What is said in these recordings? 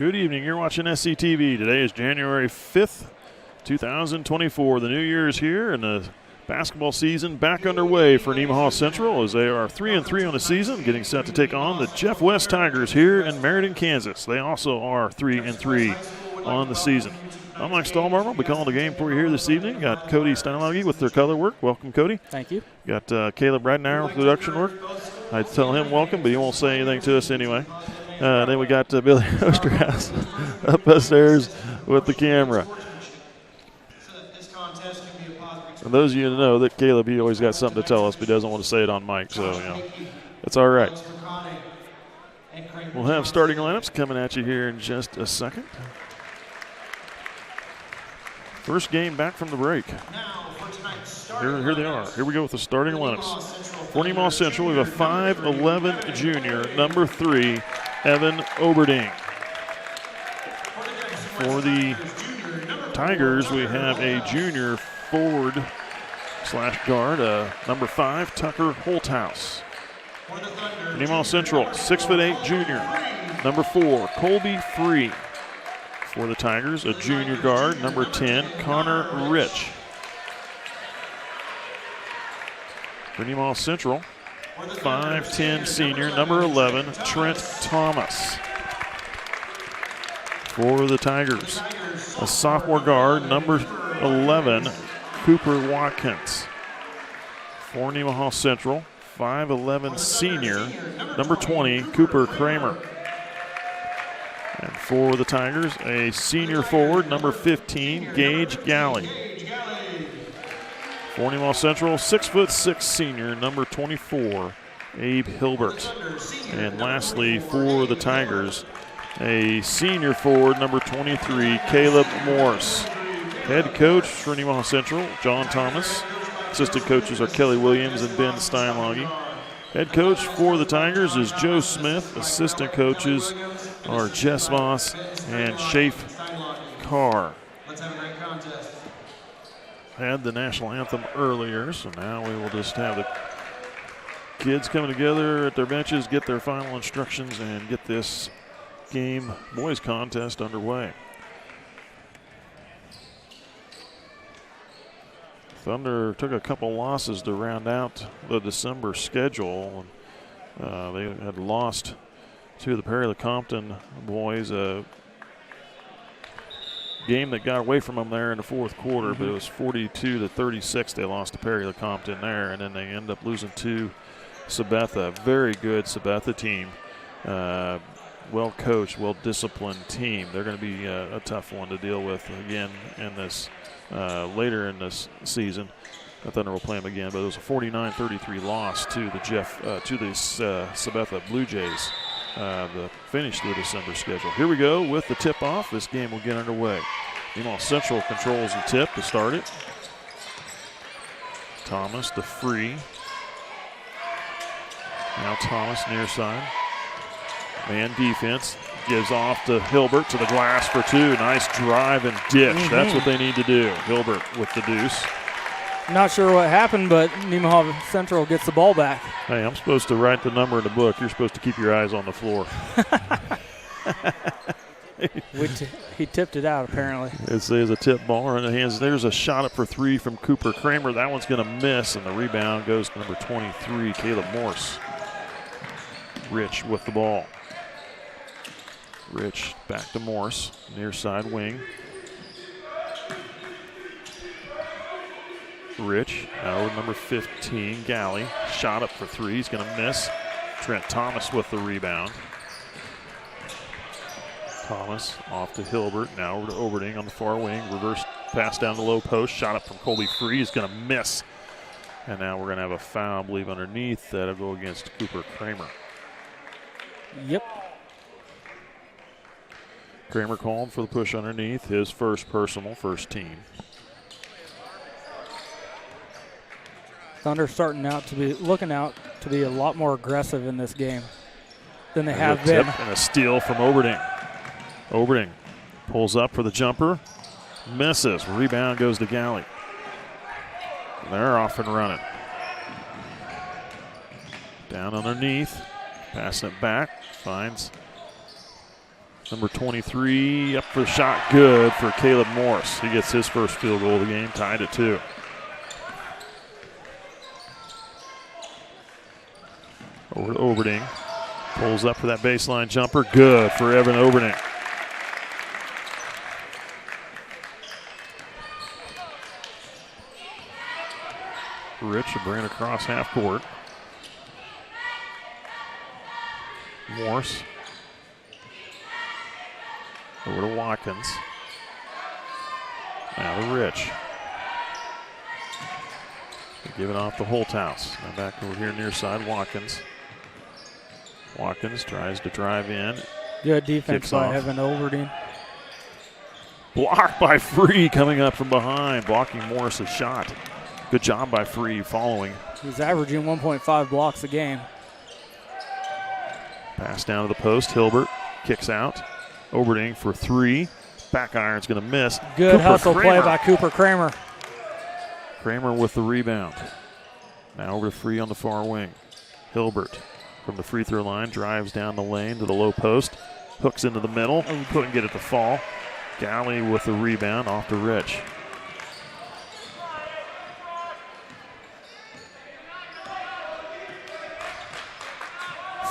Good evening. You're watching SCTV. Today is January 5th, 2024. The new year is here, and the basketball season back underway for Nemaha Central as they are 3-3 on the season, getting set to take on the Jeff West Tigers here in Meriden, Kansas. They also are 3-3 on the season. I'm Mike Stallmarmer. I'll be calling the game for you here this evening. Got Cody Steinlage with their color work. Welcome, Cody. Thank you. Got Caleb Radnauer with production work. I'd tell him welcome, but he won't say anything to us anyway. Then we got Billy Osterhouse up upstairs with the camera. And those of you who know that Caleb, he always got something to tell us, but he doesn't want to say it on mic, so, you know, it's all right. We'll have starting lineups coming at you here in just a second. First game back from the break. Here they are. Here we go with the starting lineups. For Nemaha Central, we have a 5'11 junior, number 3, Evan Oberding. For the Tigers, we have a junior forward / guard, number 5, Tucker Holthouse. For Nemaha Central, 6'8 junior, number 4, Colby Free. For the Tigers, a junior guard, number 10, Connor Rich. For Nemaha Central, 5'10 senior, number 11, Trent Thomas. For the Tigers, a sophomore guard, number 11, Cooper Watkins. For Nemaha Central, 5'11 senior, number 20, Cooper Kramer. And for the Tigers, a senior forward, number 15, Gage Galley. For Nemaha Central, 6'6 senior, number 24, Abe Hilbert. And lastly, for the Tigers, a senior forward, number 23, Caleb Morse. Head coach for Nemaha Central, John Thomas. Assistant coaches are Kelly Williams and Ben Steinlage. Head coach for the Tigers is Joe Smith. Assistant coaches are Jess Moss and Shafe Carr. Had the national anthem earlier, so now we will just have the kids coming together at their benches, get their final instructions, and get this game boys contest underway. Thunder took a couple losses to round out the December schedule. They had lost to the Perry-Lecompton boys, a game that got away from them there in the fourth quarter, but it was 42-36 they lost to Perry-Lecompton there, and then they end up losing to Sabetha. Very good Sabetha team. Well coached, well disciplined team. They're going to be a tough one to deal with again in this later in this season. The Thunder will play them again, but it was a 49-33 loss to the Sabetha Blue Jays to finish the December schedule. Here we go with the tip-off. This game will get underway. Nemaha Central controls the tip to start it. Thomas to Free. Now Thomas near side. Man defense gives off to Hilbert to the glass for 2. Nice drive and dish. That's what they need to do. Hilbert with the deuce. Not sure what happened, but Nemaha Central gets the ball back. Hey, I'm supposed to write the number in the book. You're supposed to keep your eyes on the floor. He tipped it out, apparently. It's a tip ball in the hands. There's a shot up for 3 from Cooper Kramer. That one's going to miss, and the rebound goes to number 23, Caleb Morse. Rich with the ball. Rich back to Morse, near side wing. Rich, now with number 15, Galley. Shot up for 3, he's going to miss. Trent Thomas with the rebound. Thomas off to Hilbert, now over to Oberding on the far wing. Reverse pass down the low post, shot up from Colby Free, he's going to miss. And now we're going to have a foul, I believe, underneath. That'll go against Cooper Kramer. Yep. Kramer called for the push underneath, his first personal, first team. Thunder looking out to be a lot more aggressive in this game than they have been. Tip and a steal from Oberding. Oberding pulls up for the jumper, misses. Rebound goes to Galley. They're off and running. Down underneath, passing it back, finds Number 23 up for the shot, good for Caleb Morse. He gets his first field goal of the game, tied at 2. Over to Oberding. Pulls up for that baseline jumper, good for Evan Oberding. Rich will bring it across half court. Morse. Over to Watkins. Now to Rich. Give it off to Holthouse. Now back over here near side, Watkins. Watkins tries to drive in. Good defense by Evan Oberding. Blocked by Free coming up from behind, blocking Morris's shot. Good job by Free following. He's averaging 1.5 blocks a game. Pass down to the post. Hilbert kicks out. Oberding for 3. Back iron's going to miss. Good Cooper hustle Kramer. play by Cooper Kramer. Kramer with the rebound. Now over to Free on the far wing. Hilbert from the free throw line drives down the lane to the low post. Hooks into the middle. Couldn't get it to fall. Galley with the rebound off to Rich.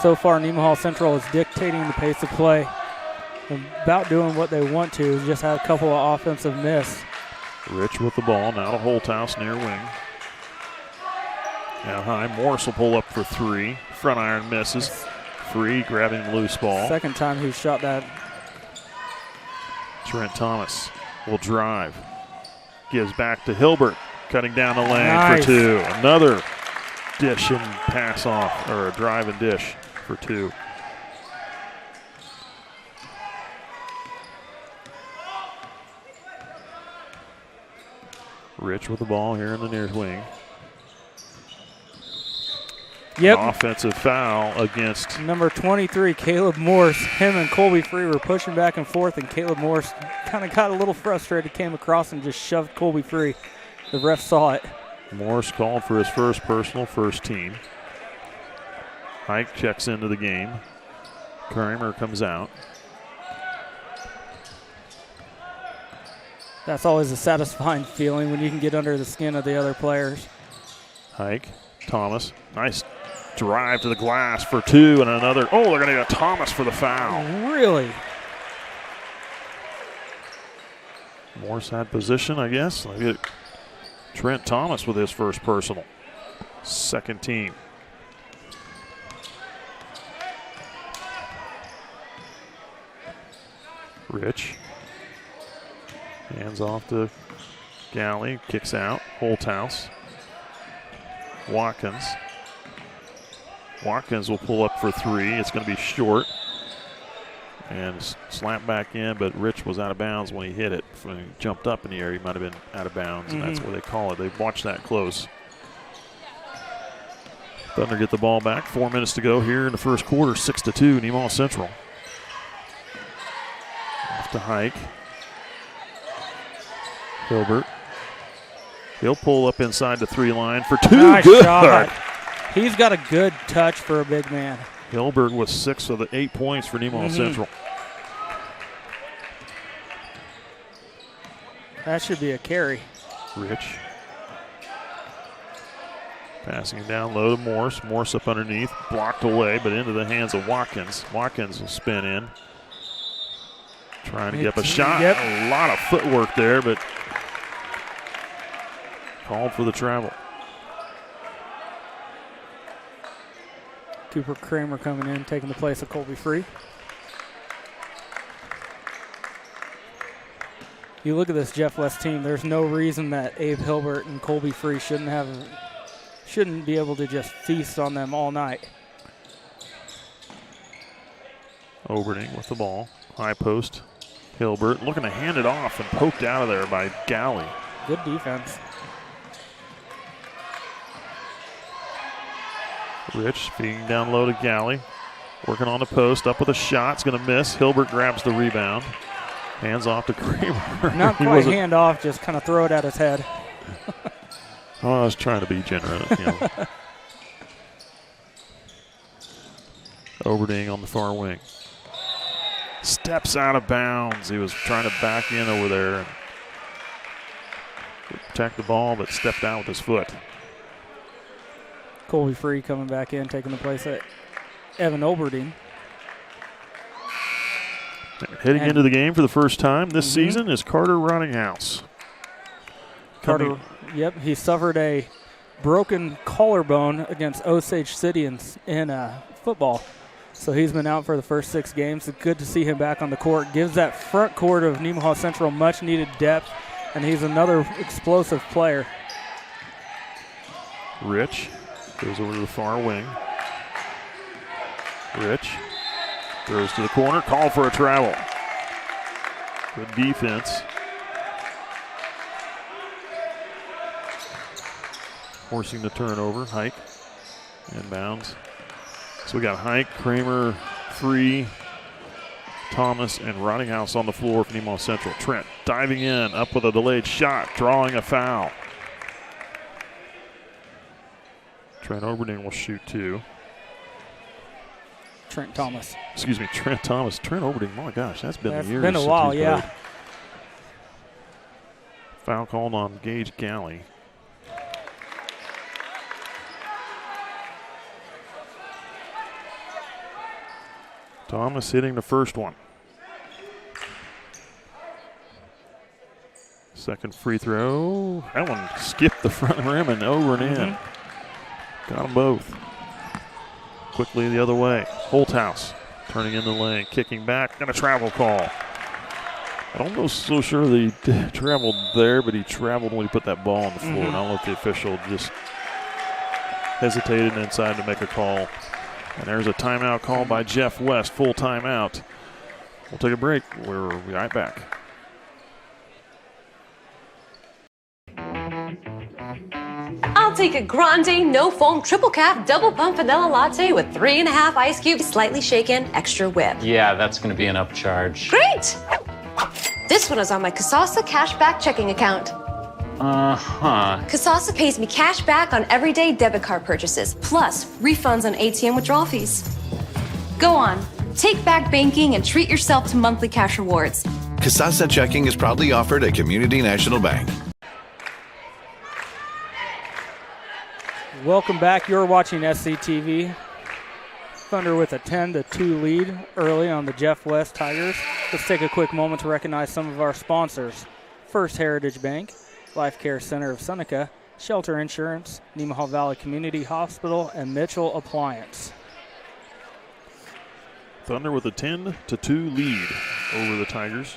So far, Nemaha Central is dictating the pace of play. About doing what they want to. Just had a couple of offensive miss. Rich with the ball. Now to Holthouse near wing. Now high. Morse will pull up for 3. Front iron misses. Free grabbing the loose ball. Second time he shot that. Trent Thomas will drive. Gives back to Hilbert. Cutting down the lane Nice. for 2. Another dish and pass off, or a drive and dish for 2. Rich with the ball here in the near wing. Yep. Offensive foul against Number 23, Caleb Morse. Him and Colby Free were pushing back and forth, and Caleb Morse kind of got a little frustrated, came across and just shoved Colby Free. The ref saw it. Morse called for his first personal, first team. Hike checks into the game. Kramer comes out. That's always a satisfying feeling when you can get under the skin of the other players. Hike, Thomas, nice drive to the glass for 2 and another. Oh, they're going to get Thomas for the foul. Really? Morse had position, I guess. They get Trent Thomas with his first personal. Second team. Rich. Hands off to Galley. Kicks out. Holthouse. Watkins. Watkins will pull up for 3. It's going to be short. And slapped back in, but Rich was out of bounds when he hit it. When he jumped up in the air, he might have been out of bounds, and that's what they call it. They've watched that close. Thunder get the ball back. 4 minutes to go here in the first quarter. 6-2, Nemaha Central. Off to Hike. Hilbert. He'll pull up inside the 3 line for 2. Nice Good. shot. He's got a good touch for a big man. Hilbert with 6 of the 8 points for Nemaha Central. That should be a carry. Rich. Passing it down low to Morse. Morse up underneath. Blocked away, but into the hands of Watkins. Watkins will spin in. Trying to get up a shot. Yep. A lot of footwork there, but called for the travel. Cooper Kramer coming in, taking the place of Colby Free. You look at this Jeff West team, there's no reason that Abe Hilbert and Colby Free shouldn't be able to just feast on them all night. Oberding with the ball. High post. Hilbert looking to hand it off and poked out of there by Galley. Good defense. Rich feeding down low to Galley. Working on the post, up with a shot. It's going to miss. Hilbert grabs the rebound. Hands off to Kramer. Not quite hand off, just kind of throw it at his head. Oh, I was trying to be generous. Oberding on the far wing. steps out of bounds. He was trying to back in over there and protect the ball, but stepped out with his foot. Colby Free coming back in, taking the place of Evan Oberding. Heading into the game for the first time this season is Carter Rottinghouse. Carter, yep, he suffered a broken collarbone against Osage City in football. So he's been out for the first 6 games. It's good to see him back on the court. Gives that front court of Nemaha Central much needed depth, and he's another explosive player. Rich goes over to the far wing. Rich throws to the corner, call for a travel. Good defense. Forcing the turnover. Hike inbounds. So we got Hike, Kramer, Free, Thomas, and Rottinghouse on the floor for Nemaha Central. Trent diving in, up with a delayed shot, drawing a foul. Trent Oberding will shoot 2. Trent Thomas. Excuse me, Trent Thomas. Trent Oberding, my gosh, that's been years. Been a while, yeah. Played. Foul called on Gage Galley. Thomas hitting the first one. Second free throw. That one skipped the front rim and over and in. Got them both. Quickly the other way. Holthouse turning in the lane, kicking back, and a travel call. I don't know so sure that he traveled there, but he traveled when he put that ball on the floor. And I don't know if the official just hesitated inside to make a call. And there's a timeout call by Jeff West, full timeout. We'll take a break. We'll be right back. I'll take a grande, no foam, triple cap, double pump vanilla latte with 3.5 ice cubes, slightly shaken, extra whip. Yeah, that's going to be an upcharge. Great! This one is on my Kasasa cashback checking account. Kasasa pays me cash back on everyday debit card purchases, plus refunds on ATM withdrawal fees. Go on, take back banking and treat yourself to monthly cash rewards. Kasasa Checking is proudly offered at Community National Bank. Welcome back. You're watching SCTV. Thunder with a 10-2 lead early on the Jeff West Tigers. Let's take a quick moment to recognize some of our sponsors. First Heritage Bank, Life Care Center of Seneca, Shelter Insurance, Nemaha Valley Community Hospital, and Mitchell Appliance. Thunder with a 10-2 lead over the Tigers.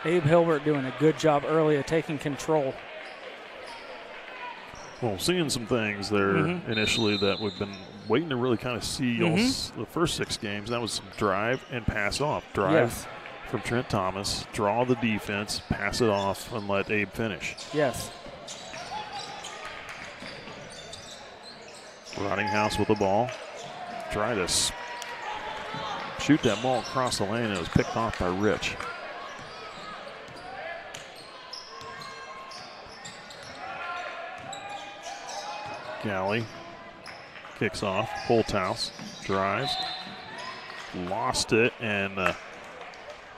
Abe Hilbert doing a good job early of taking control. Well, seeing some things there initially that we've been waiting to really kind of see the first 6 games. That was some drive and pass off. Drive from Trent Thomas, draw the defense, pass it off, and let Abe finish. Yes. Rottinghouse with the ball. Try to shoot that ball across the lane, and it was picked off by Rich. Galley kicks off. Holthouse drives. Lost it, and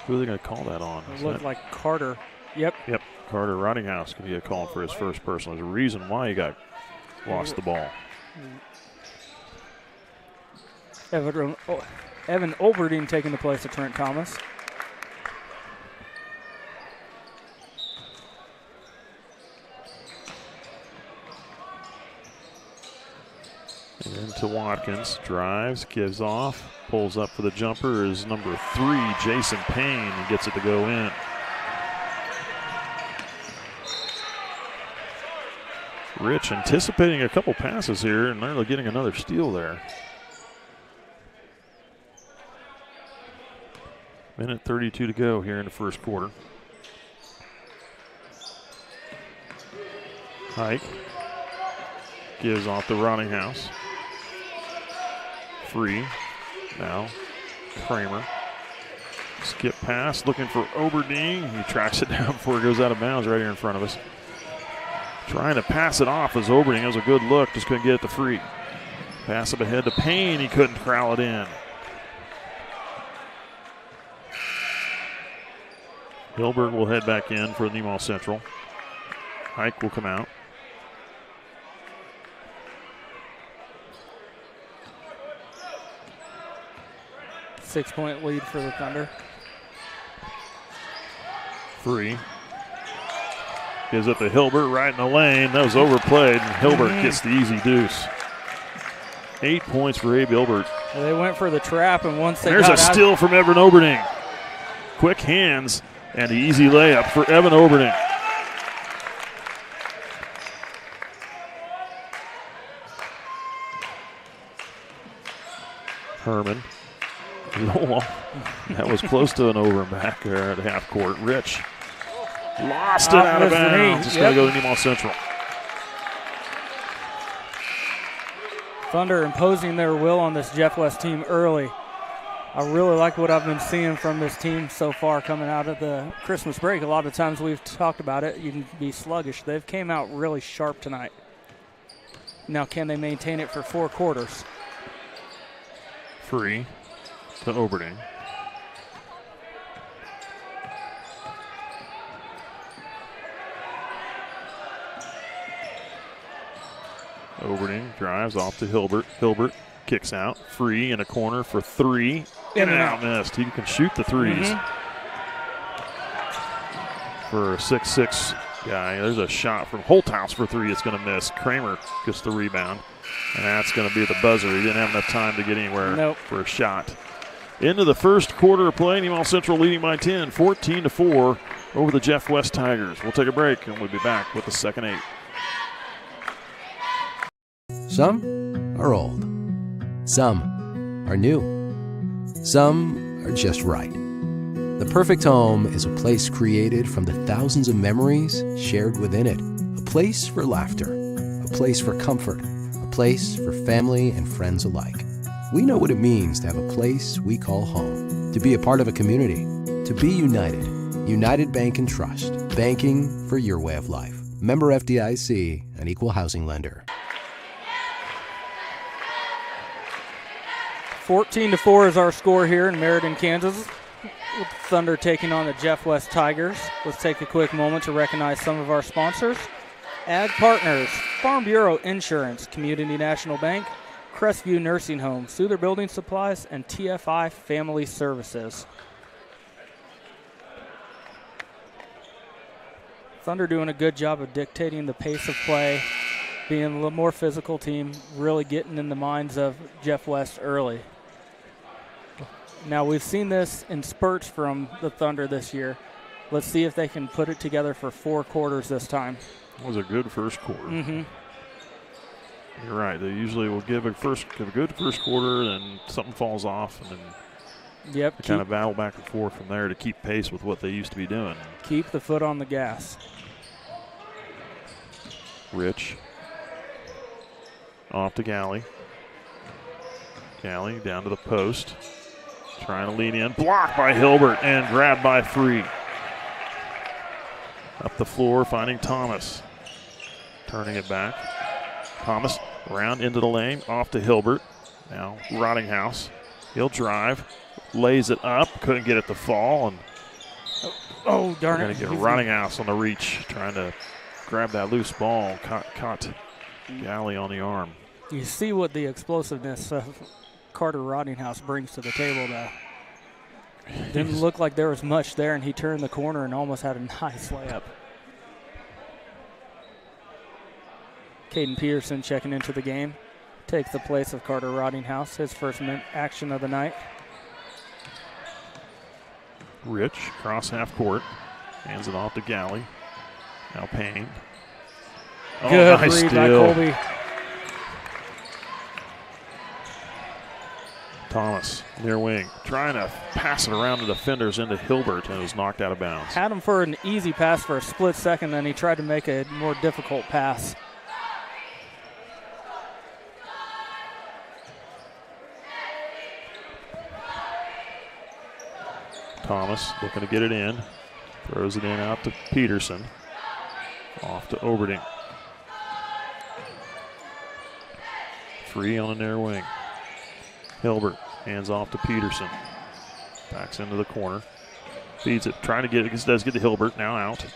who are they going to call that on? It looked like Carter. Yep. Carter Rottinghouse could get called for his first personal. There's a reason why he got lost the ball. Evan Oberding taking the place of Trent Thomas. Into Watkins, drives, gives off, pulls up for the jumper is number 3, Jason Payne, and gets it to go in. Rich anticipating a couple passes here and nearly getting another steal there. Minute 32 to go here in the first quarter. Hike gives off to Rottinghouse. Free. Now Kramer. Skip pass, looking for Oberding. He tracks it down before it goes out of bounds right here in front of us. Trying to pass it off as Oberding. That was a good look, just couldn't get it to Free. Pass up ahead to Payne. He couldn't corral it in. Hilbert will head back in for Nemaha Central. Hike will come out. Six-point lead for the Thunder. Free. Gives it to Hilbert right in the lane. That was overplayed, and Hilbert gets the easy deuce. 8 points for Abe Hilbert. They went for the trap, and once they There's got a out, steal from Evan Oberding. Quick hands and the easy layup for Evan Oberding. Herman. That was close to an over and back there at half court. Rich lost it out of bounds. It's going to go to Nemaha Central. Thunder imposing their will on this Jeff West team early. I really like what I've been seeing from this team so far coming out of the Christmas break. A lot of times we've talked about it, you can be sluggish. They've came out really sharp tonight. Now can they maintain it for 4 quarters? Free to Oberding. Oberding drives off to Hilbert. Hilbert kicks out. Free in a corner for 3. In and out missed. He can shoot the threes. For a 6'6" guy. There's a shot from Holthouse for 3. It's going to miss. Kramer gets the rebound. And that's going to be the buzzer. He didn't have enough time to get anywhere for a shot. Into the first quarter of play, Nemaha Central leading by 10, 14-4 over the Jeff West Tigers. We'll take a break, and we'll be back with the second 8. Some are old. Some are new. Some are just right. The perfect home is a place created from the thousands of memories shared within it. A place for laughter. A place for comfort. A place for family and friends alike. We know what it means to have a place we call home, to be a part of a community, to be united. United Bank and Trust, banking for your way of life. Member FDIC, an equal housing lender. 14-4 is our score here in Meriden, Kansas, with Thunder taking on the Jeff West Tigers. Let's take a quick moment to recognize some of our sponsors. Ag Partners, Farm Bureau Insurance, Community National Bank, Crestview Nursing Home, Souther Building Supplies, and TFI Family Services. Thunder doing a good job of dictating the pace of play, being a little more physical team, really getting in the minds of Jeff West early. Now we've seen this in spurts from the Thunder this year. Let's see if they can put it together for 4 quarters this time. It was a good first quarter. You're right. They usually will give a good first quarter, then something falls off, and then they kind of battle back and forth from there to keep pace with what they used to be doing. Keep the foot on the gas. Rich. Off to Galley. Galley down to the post. Trying to lean in. Blocked by Hilbert and grabbed by Free. Up the floor, finding Thomas. Turning it back. Thomas around into the lane. Off to Hilbert. Now Rottinghouse. He'll drive. Lays it up. Couldn't get it to fall. And oh, darn it. Going to get Rottinghouse on the reach. Trying to grab that loose ball. Caught Galley on the arm. You see what the explosiveness of Carter Rottinghouse brings to the table now. Didn't look like there was much there, and he turned the corner and almost had a nice layup. Caden Peterson checking into the game. Takes the place of Carter Rottinghouse, his first action of the night. Rich, cross half court. Hands it off to Galley. Now Payne. Oh, good nice read steal by Colby. Thomas, near wing, trying to pass it around the defenders into Hilbert, and it was knocked out of bounds. Had him for an easy pass for a split second, then he tried to make a more difficult pass. Thomas looking to get it in. Throws it in out to Peterson. Off to Oberding. Free on a near wing. Hilbert hands off to Peterson. Backs into the corner. Feeds it, trying to get it. Does get to Hilbert, now out.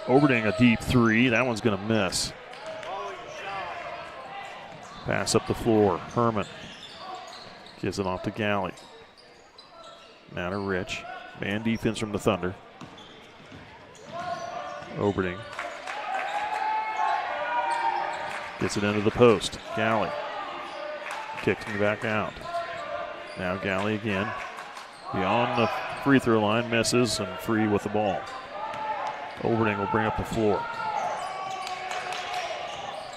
Overding a deep three. That one's going to miss. Pass up the floor. Herman gives it off to Galley. Now to Rich. Man defense from the Thunder. Overding gets it into the post. Galley kicks me back out. Now Galley again. Beyond the free throw line, misses, and free with the ball. Overding will bring up the floor.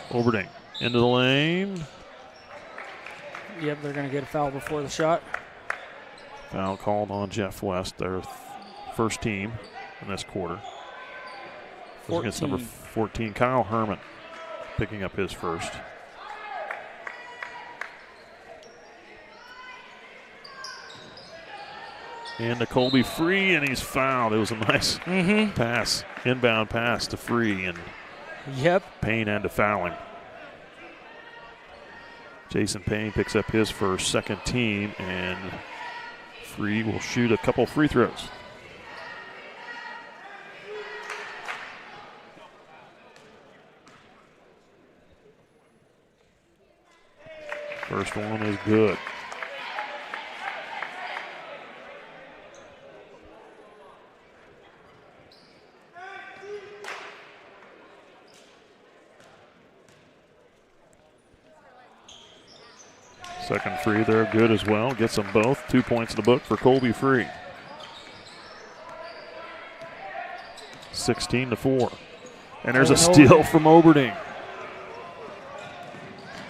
Overding into the lane. Yep, they're going to get a foul before the shot. Foul called on Jeff West, their first team in this quarter. Against number 14, Kyle Herman, picking up his first. And to Colby Free, and he's fouled. It was a nice pass, inbound pass to Free, and Payne had to foul him. Jason Payne picks up his first, second team, and Free will shoot a couple free throws. First one is good. Second free there, good as well. Gets them both. 2 points in the book for Colby Free. 16-4. And there's a steal from Oberding.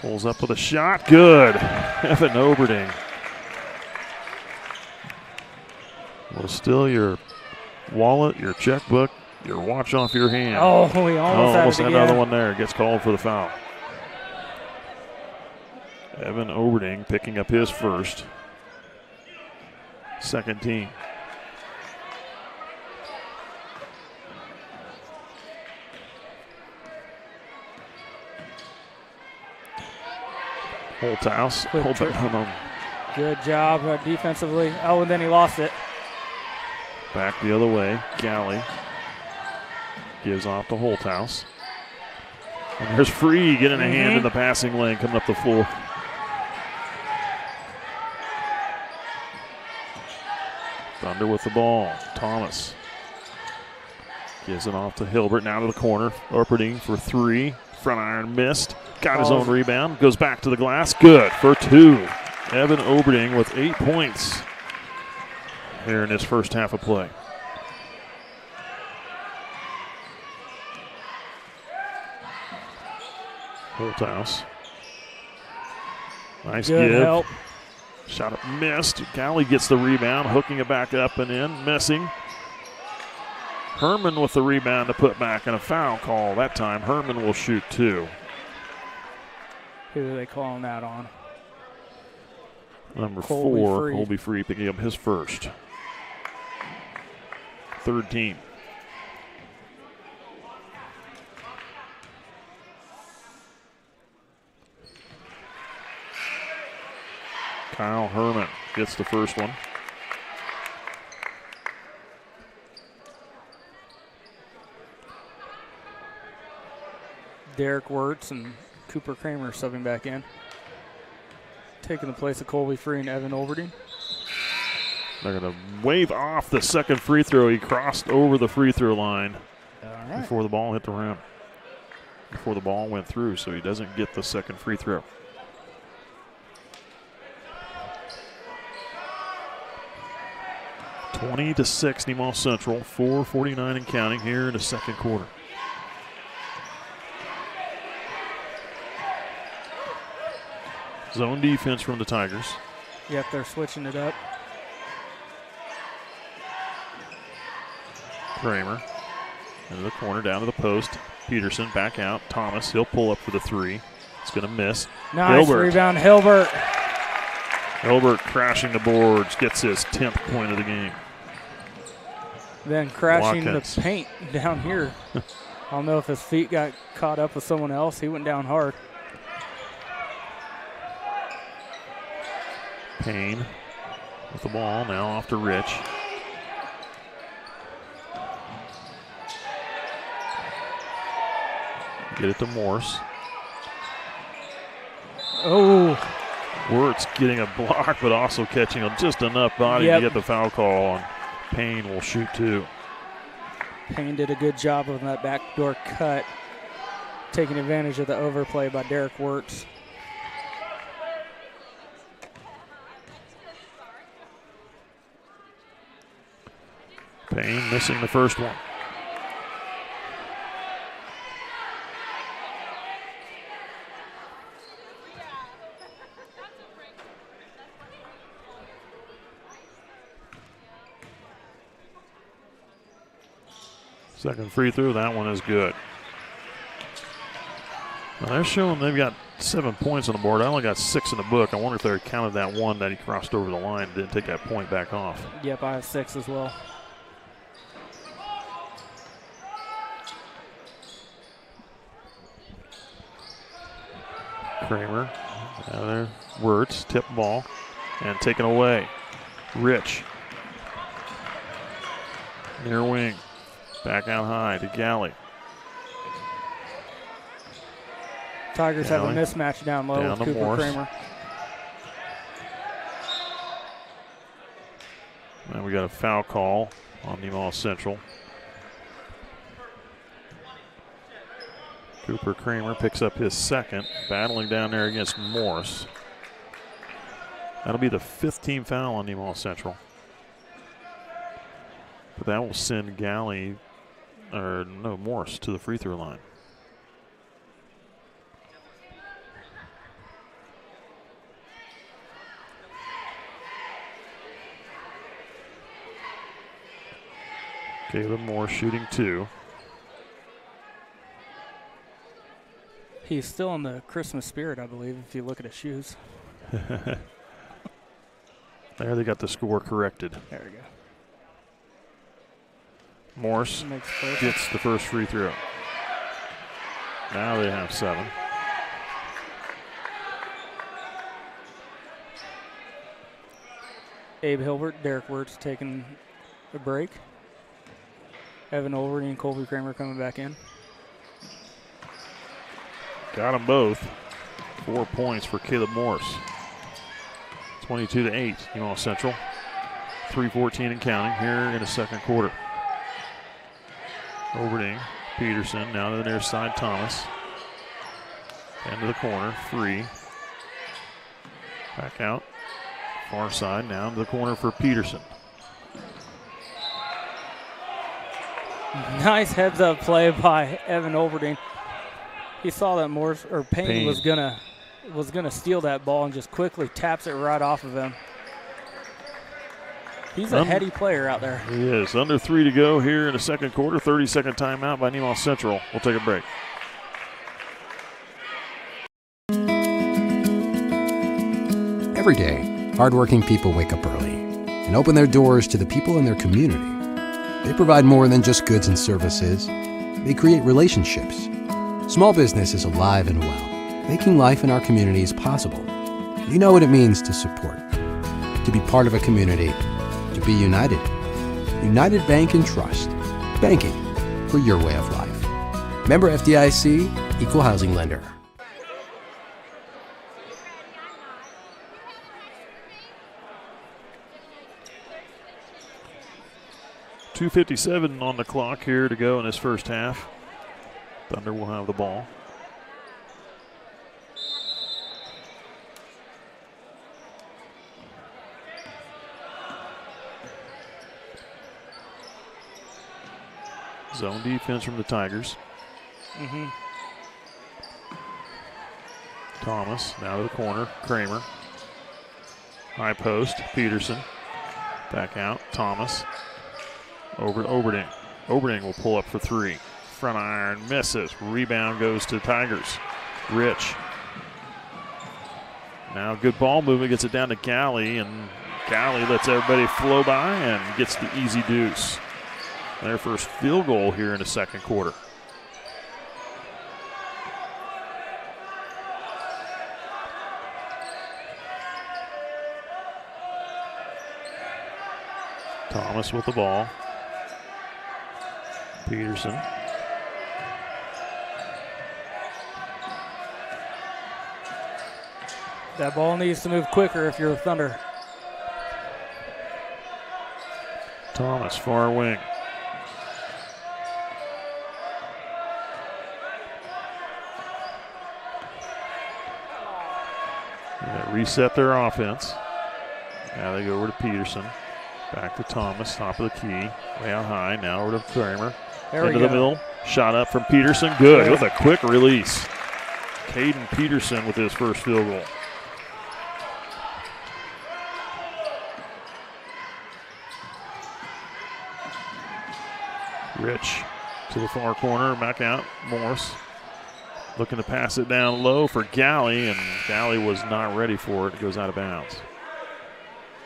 Pulls up with a shot. Good. Evan Oberding will steal your wallet, your checkbook, your watch off your hand. Oh, we almost had another one there. Gets called for the foul. Evan Oberding picking up his first. Second team. Holthouse. Good job defensively. Oh, and then he lost it. Back the other way. Galley gives off to Holthouse. And there's Free getting a hand in the passing lane coming up the floor. Thunder with the ball. Thomas gives it off to Hilbert. Now to the corner. Oberding for three. Front iron missed. Got his own rebound. Goes back to the glass. Good for two. Evan Oberding with 8 points here in his first half of play. Holthouse. Nice Good give. help. Shot up missed. Galley gets the rebound, hooking it back up and in, missing. Herman with the rebound to put back, and a foul call that time. Herman will shoot two. Who are they calling that on? Number Colby 4, Free. Colby Free picking up his first. Third team. Kyle Herman gets the first one. Derek Wirtz and Cooper Kramer subbing back in. Taking the place of Colby Free and Evan Oberding. They're going to wave off the second free throw. He crossed over the free throw line before the ball hit the rim. Before the ball went through, so he doesn't get the second free throw. (20-6) Nemaha Central. 4:49 and counting here in the second quarter. Zone defense from the Tigers. Yep, they're switching it up. Kramer into the corner, down to the post. Peterson back out. Thomas, he'll pull up for the three. It's going to miss. Nice rebound, Hilbert. Hilbert crashing the boards, gets his 10th point of the game. Then crashing Watkins. the paint down here. I don't know if his feet got caught up with someone else. He went down hard. Payne with the ball, now off to Rich. Get it to Morse. Oh, Wirtz getting a block, but also catching just enough body to get the foul call, and Payne will shoot 2. Payne did a good job of that backdoor cut, taking advantage of the overplay by Derek Wirtz. Payne missing the first one. Second free throw, that one is good. Now they're showing they've got 7 points on the board. I only got 6 in the book. I wonder if they counted that one that he crossed over the line and didn't take that point back off. Yep, I have 6 as well. Kramer, down there. Wirtz, tip ball, and taken away. Rich. Near wing. Back out high to Galley. Tigers have a mismatch down low with Cooper Morse. Kramer. And we got a foul call on Nemaha Central. Cooper Kramer picks up his second, battling down there against Morse. That'll be the 5th team foul on Nemaha Central. But that will send Morse to the free throw line. Caleb Morse shooting 2. He's still in the Christmas spirit, I believe, if you look at his shoes. There they got the score corrected. There we go. Morse gets the first free throw. Now they have 7. Abe Hilbert, Derek Wirtz taking a break. Evan Olverty and Colby Kramer coming back in. Got them both. 4 points for Caleb Morse. 22-8, Nemaha Central. 3:14 and counting here in the second quarter. Overding, Peterson, now to the near side, Thomas. Into the corner, free. Back out. Far side, now to the corner for Peterson. Nice heads-up play by Evan Olverdy. He saw that Payne was gonna steal that ball and just quickly taps it right off of him. He's a heady player out there. He is. Under 3 to go here in the second quarter. 30-second timeout by Nemaha Central. We'll take a break. Every day, hardworking people wake up early and open their doors to the people in their community. They provide more than just goods and services. They create relationships. Small business is alive and well, making life in our communities possible. You know what it means to support, to be part of a community, to be united. United Bank and Trust. Banking for your way of life. Member FDIC, Equal Housing Lender. .257 on the clock here to go in this first half. Thunder will have the ball. Zone defense from the Tigers. Thomas now to the corner. Kramer. High post. Peterson. Back out. Thomas. Over to Oberding. Oberding will pull up for 3. Front iron misses. Rebound goes to Tigers. Rich. Now good ball movement. Gets it down to Galley. And Galley lets everybody flow by and gets the easy deuce. Their first field goal here in the second quarter. Thomas with the ball. Peterson. That ball needs to move quicker if you're the Thunder. Thomas, far wing. They reset their offense. Now they go over to Peterson. Back to Thomas, top of the key. Way out high. Now over to Kramer. Into the middle. Shot up from Peterson. Good with a quick release. Caden Peterson with his first field goal. Rich to the far corner, back out. Morse looking to pass it down low for Galley, and Galley was not ready for it. It goes out of bounds.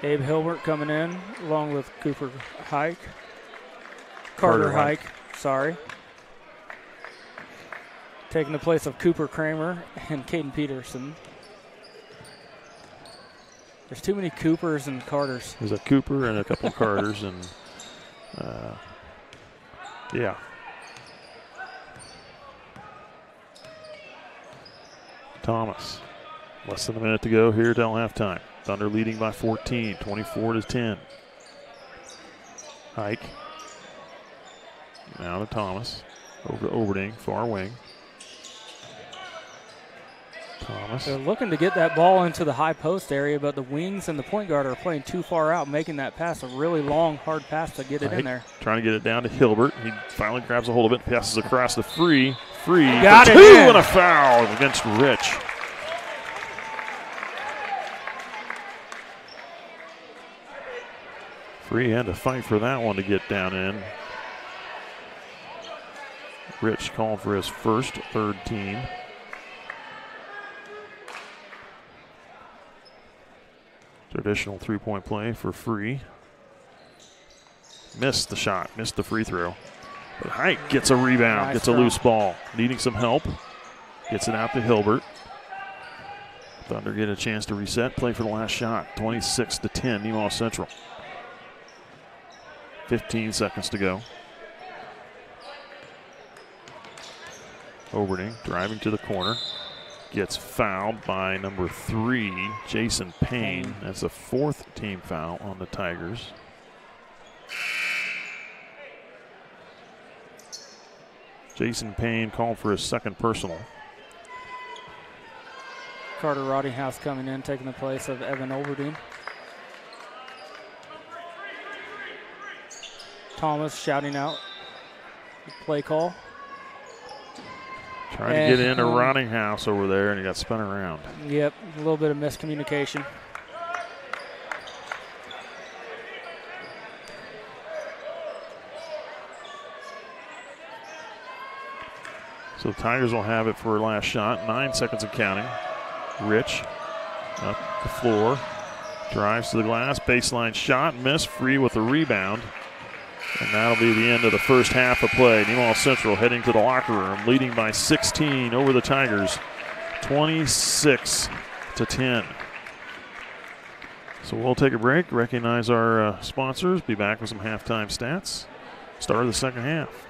Abe Hilbert coming in along with Cooper Hike. Carter Hike, sorry. Taking the place of Cooper Kramer and Caden Peterson. There's too many Coopers and Carters. There's a Cooper and a couple of Carters, and yeah. Thomas. Less than a minute to go here till halftime. Thunder leading by 14, 24-10. Hike. Now to Thomas. Over to Oberding, far wing. Thomas. They're looking to get that ball into the high post area, but the wings and the point guard are playing too far out, making that pass a really long, hard pass to get it in there. Trying to get it down to Hilbert. He finally grabs a hold of it, passes across to Free. Free got for it two in. and a foul against Rich. Free had to fight for that one to get down in. Rich calling for his first, third team. Traditional three-point play for Free. Missed the shot, missed the free throw. But Hike gets a rebound, Nice gets throw. a loose ball. Needing some help. Gets it out to Hilbert. Thunder get a chance to reset, play for the last shot. 26-10, Nemaha Central. 15 seconds to go. Oberding driving to the corner. Gets fouled by number 3, Jason Payne. That's the 4th team foul on the Tigers. Jason Payne called for his second personal. Carter Roddinghouse coming in, taking the place of Evan Oberding. Thomas shouting out the play call. Trying to get into Roddinghouse over there, and he got spun around. Yep, a little bit of miscommunication. So the Tigers will have it for a last shot. 9 seconds and counting. Rich up the floor. Drives to the glass. Baseline shot. Miss. Free with the rebound. And that'll be the end of the first half of play. Nemaha Central heading to the locker room, leading by 16 over the Tigers. 26-10. So we'll take a break, recognize our sponsors, be back with some halftime stats. Start of the second half.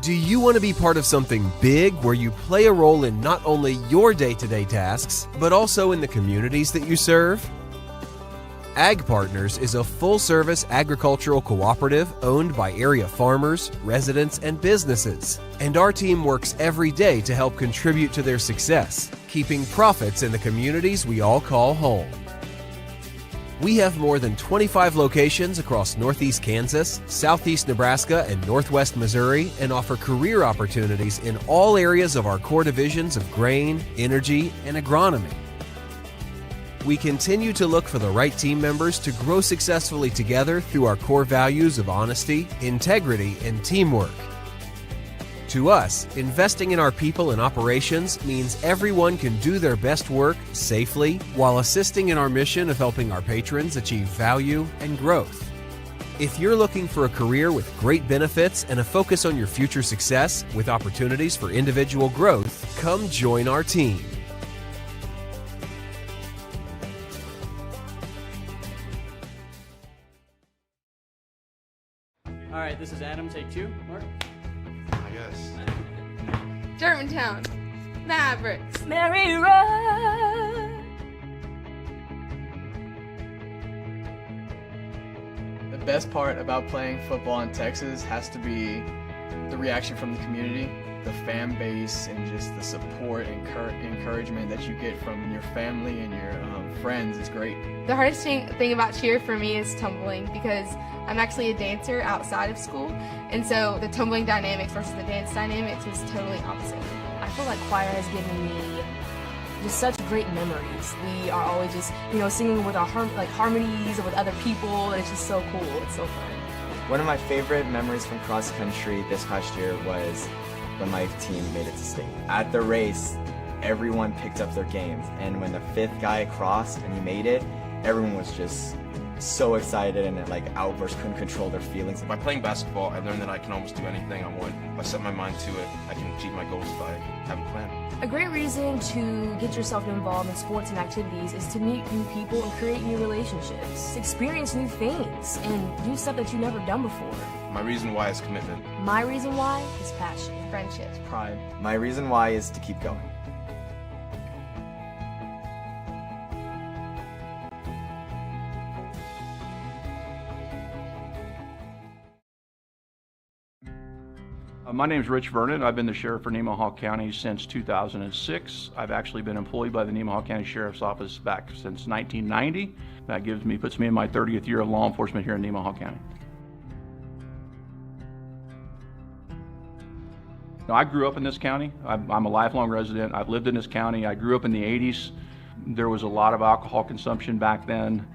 Do you want to be part of something big where you play a role in not only your day-to-day tasks, but also in the communities that you serve? Ag Partners is a full-service agricultural cooperative owned by area farmers, residents, and businesses. And our team works every day to help contribute to their success, keeping profits in the communities we all call home. We have more than 25 locations across Northeast Kansas, Southeast Nebraska, and Northwest Missouri, and offer career opportunities in all areas of our core divisions of grain, energy, and agronomy. We continue to look for the right team members to grow successfully together through our core values of honesty, integrity, and teamwork. To us, investing in our people and operations means everyone can do their best work safely while assisting in our mission of helping our patrons achieve value and growth. If you're looking for a career with great benefits and a focus on your future success with opportunities for individual growth, come join our team. All right, this is Adam, take 2. Mark? I guess. Germantown, Mavericks, Mary Run. The best part about playing football in Texas has to be the reaction from the community, the fan base, and just the support and encouragement that you get from your family and your friends is great. The hardest thing about cheer for me is tumbling, because I'm actually a dancer outside of school, and so the tumbling dynamics versus the dance dynamics is totally opposite. I feel like choir has given me just such great memories. We are always just, singing with our harmonies or with other people, and it's just so cool. It's so fun. One of my favorite memories from cross country this past year was when my team made it to state. At the race, everyone picked up their games, and when the 5th guy crossed and he made it, everyone was just so excited and outbursts, couldn't control their feelings. By playing basketball, I learned that I can almost do anything I want. If I set my mind to it, I can achieve my goals if I have a plan. A great reason to get yourself involved in sports and activities is to meet new people and create new relationships, experience new things, and do stuff that you've never done before. My reason why is commitment. My reason why is passion, Friendships, Pride. My reason why is to keep going. My name is Rich Vernon. I've been the sheriff for Nemaha County since 2006. I've actually been employed by the Nemaha County Sheriff's Office back since 1990. That puts me in my 30th year of law enforcement here in Nemaha County. Now, I grew up in this county. I'm a lifelong resident. I've lived in this county. I grew up in the 80s. There was a lot of alcohol consumption back then.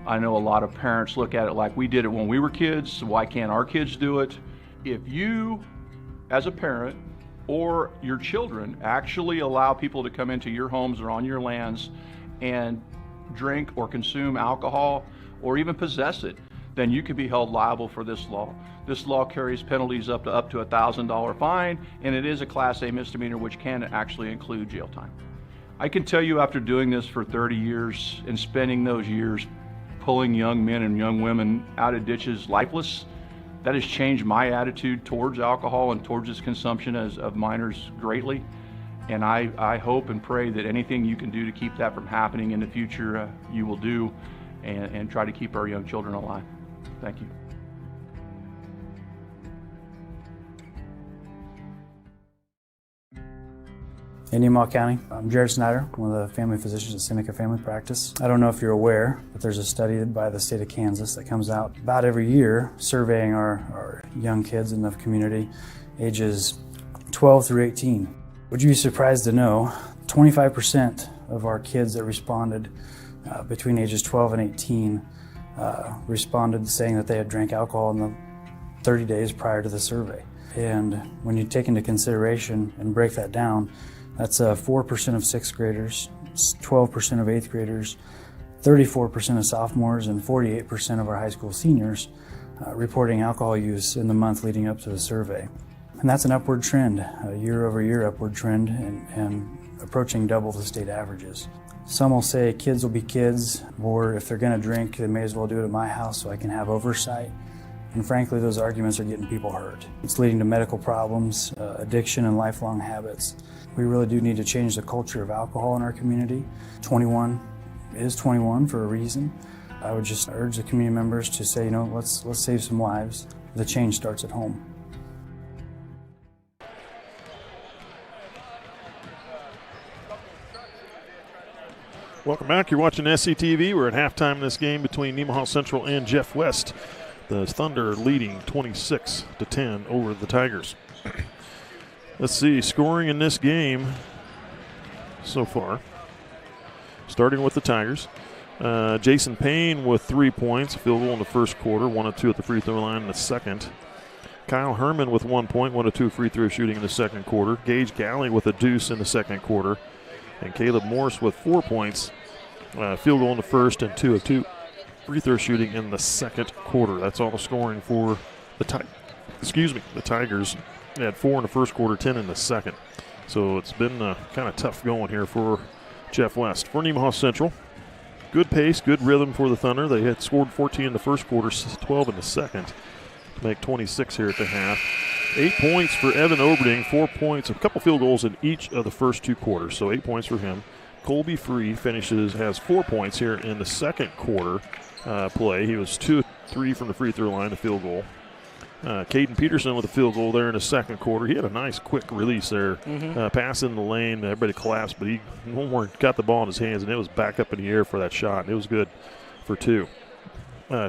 I know a lot of parents look at it like we did it when we were kids, so why can't our kids do it? If you, as a parent, or your children actually allow people to come into your homes or on your lands and drink or consume alcohol or even possess it, then you can be held liable for this law. This law carries penalties up to a $1,000 fine, and it is a Class A misdemeanor, which can actually include jail time. I can tell you, after doing this for 30 years and spending those years pulling young men and young women out of ditches lifeless, that has changed my attitude towards alcohol and towards its consumption of minors greatly. And I hope and pray that anything you can do to keep that from happening in the future, you will do, and try to keep our young children alive. Thank you. In Nemaha County, I'm Jared Snyder, one of the family physicians at Seneca Family Practice. I don't know if you're aware, but there's a study by the state of Kansas that comes out about every year surveying our young kids in the community, ages 12 through 18. Would you be surprised to know 25% of our kids that responded between ages 12 and 18 responded saying that they had drank alcohol in the 30 days prior to the survey. And when you take into consideration and break that down, that's 4% of 6th graders, 12% of 8th graders, 34% of sophomores, and 48% of our high school seniors reporting alcohol use in the month leading up to the survey. And that's an upward trend, a year-over-year upward trend, and approaching double the state averages. Some will say kids will be kids, or if they're going to drink, they may as well do it at my house so I can have oversight. And frankly, those arguments are getting people hurt. It's leading to medical problems, addiction, and lifelong habits. We really do need to change the culture of alcohol in our community. 21 is 21 for a reason. I would just urge the community members to say, let's save some lives. The change starts at home. Welcome back. You're watching SCTV. We're at halftime in this game between Nemaha Central and Jeff West. The Thunder leading 26-10 over the Tigers. Let's see, scoring in this game so far. Starting with the Tigers. Jason Payne with 3 points, field goal in the first quarter, 1 of 2 at the free throw line in the second. Kyle Herman with 1 point, 1 of 2 free throw shooting in the second quarter. Gage Galley with a deuce in the second quarter. And Caleb Morse with 4 points, field goal in the first and 2 of 2 free throw shooting in the second quarter. That's all the scoring for the Tigers. They had 4 in the first quarter, 10 in the second. So it's been kind of tough going here for Jeff West. For Nemaha Central, good pace, good rhythm for the Thunder. They had scored 14 in the first quarter, 12 in the second to make 26 here at the half. 8 points for Evan Oberding, 4 points, a couple field goals in each of the first 2 quarters, so 8 points for him. Colby Free has 4 points here in the second quarter play. He was 2 of 3 from the free throw line, a field goal. Caden Peterson with a field goal there in the second quarter. He had a nice quick release there. Pass in the lane, everybody collapsed, but he got the ball in his hands, and it was back up in the air for that shot. It was good for 2.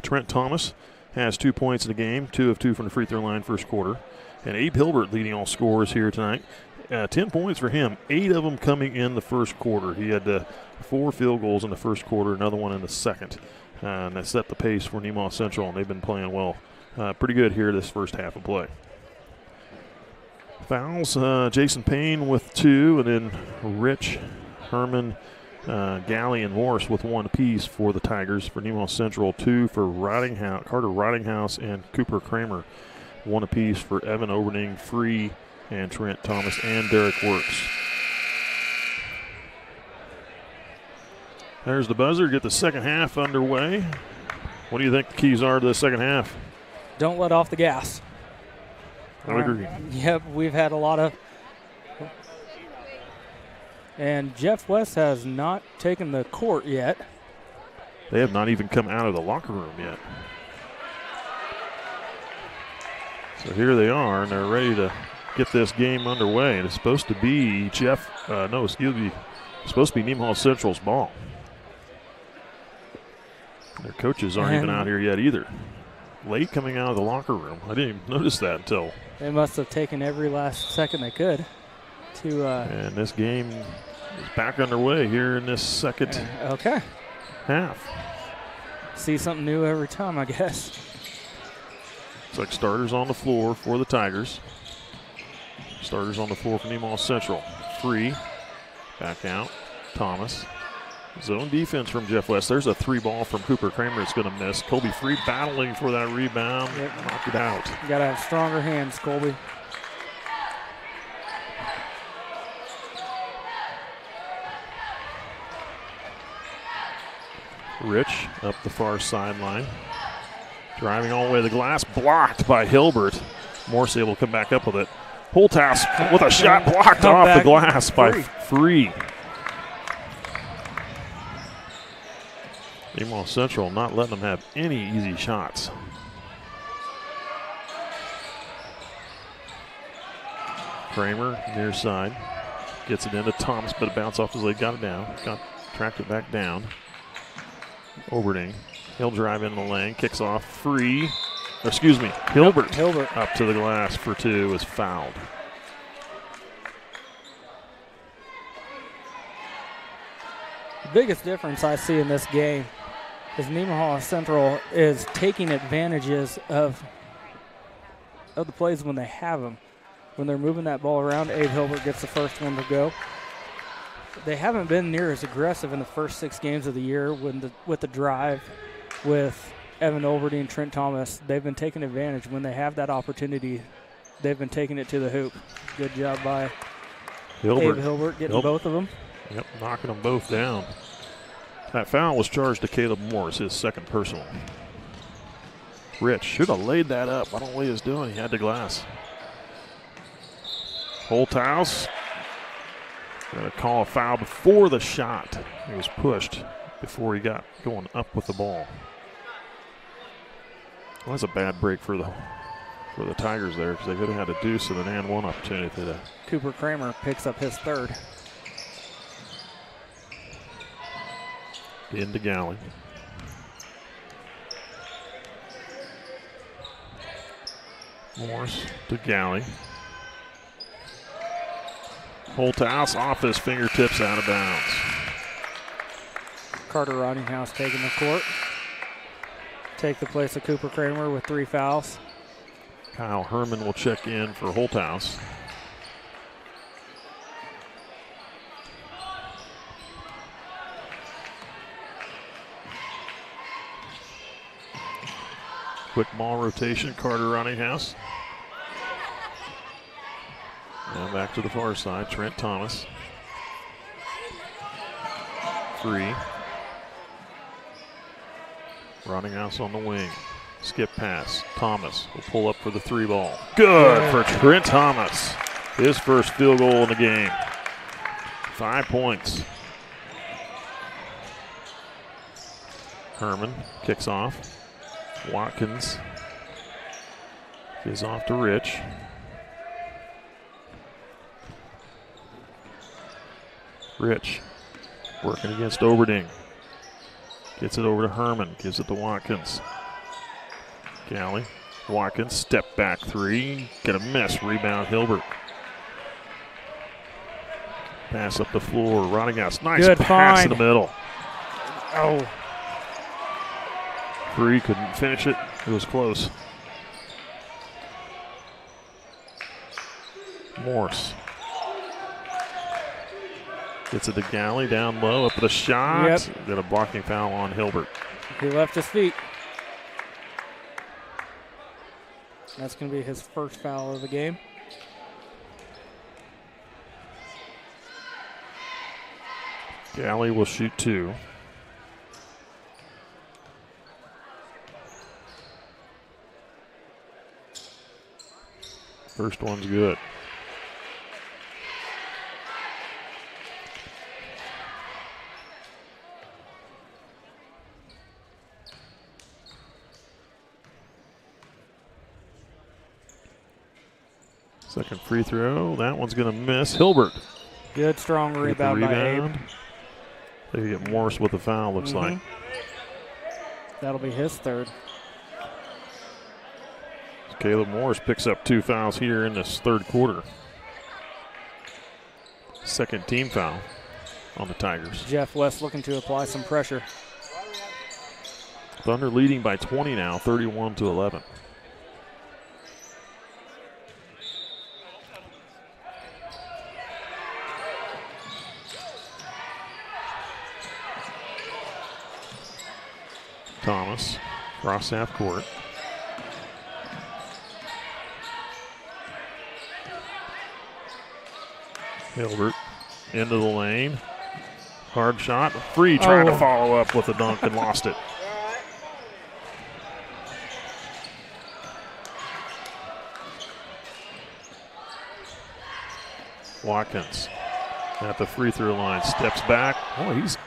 Trent Thomas has 2 points in the game, 2 of 2 from the free throw line first quarter. And Abe Hilbert leading all scorers here tonight. 10 points for him, 8 of them coming in the first quarter. He had 4 field goals in the first quarter, another one in the second. And that set the pace for Nemaha Central, and they've been playing well. Pretty good here this first half of play. Fouls, Jason Payne with 2, and then Rich, Herman, Galley, and Morse with 1 apiece for the Tigers. For Nemaha Central, 2 for Carter Ridinghouse and Cooper Kramer. 1 apiece for Evan Oberding, Free, and Trent Thomas, and Derek Works. There's the buzzer. Get the second half underway. What do you think the keys are to the second half? Don't let off the gas. I agree. Yep, we've had a lot of. And Jeff West has not taken the court yet. They have not even come out of the locker room yet. So here they are, and they're ready to get this game underway. And it's supposed to be supposed to be Nemaha Central's ball. Their coaches aren't even out here yet either. Late coming out of the locker room. I didn't even notice that until. They must have taken every last second they could to. And this game is back underway here in this second half. See something new every time, I guess. Looks like starters on the floor for the Tigers. Starters on the floor for Nemaha Central. Free, back out, Thomas. Zone defense from Jeff West. There's a 3 ball from Cooper Kramer. It's going to miss. Colby Free battling for that rebound. Knocked it out. You got to have stronger hands, Colby. Rich up the far sideline. Driving all the way to the glass. Blocked by Hilbert. Morse able to come back up with it. Holthouse with a shot blocked off the glass by Free. Nemaha Central not letting them have any easy shots. Kramer near side. Gets it into Thomas, but it bounced off his leg. Got it down. Tracked it back down. Oberding. He'll drive in the lane. Kicks off. Free. Hilbert. Up to the glass for 2 is fouled. The biggest difference I see in this game is Nemaha Central is taking advantages of the plays when they have them. When they're moving that ball around, Abe Hilbert gets the first one to go. They haven't been near as aggressive in the first 6 games of the year with the drive with Evan Oberding and Trent Thomas. They've been taking advantage. When they have that opportunity, they've been taking it to the hoop. Good job by Abe Hilbert getting both of them. Yep, knocking them both down. That foul was charged to Caleb Morris, his second personal. Rich should have laid that up. I don't know what he was doing. He had the glass. Holthouse going to call a foul before the shot. He was pushed before he got going up with the ball. Well, that's a bad break for the Tigers there because they could have had a deuce and an and one opportunity today. Cooper Kramer picks up his third. Into Galley. Morris to Galley. Holthouse off his fingertips out of bounds. Carter Rottinghouse taking the court. Take the place of Cooper Kramer with 3 fouls. Kyle Herman will check in for Holthouse. Quick ball rotation, Carter Rottinghouse. Now back to the far side, Trent Thomas. 3. Rottinghouse on the wing. Skip pass. Thomas will pull up for the 3 ball. Good for Trent Thomas. His first field goal in the game. 5 points. Herman kicks off. Watkins gives off to Rich. Rich working against Oberding. Gets it over to Herman. Gives it to Watkins. Galley. Watkins. Step back 3. Gonna miss. Rebound Hilbert. Pass up the floor. Rottinghouse. Nice Good pass find. in the middle. Oh. 3 couldn't finish it. It was close. Morse. Gets it to Galley down low, up with a shot. Yep. Got a blocking foul on Hilbert. He left his feet. That's going to be his first foul of the game. Galley will shoot 2. First one's good. Second free throw. That one's going to miss. Hilbert. Good, strong rebound by Abe. They get Morris with a foul, looks like. That'll be his third. Caleb Morris picks up 2 fouls here in this third quarter. Second team foul on the Tigers. Jeff West looking to apply some pressure. Thunder leading by 20 now, 31-11. Thomas, cross half court. Hilbert into the lane. Hard shot. Free trying to follow up with a dunk and lost it. Watkins at the free throw line. Steps back. Oh, he's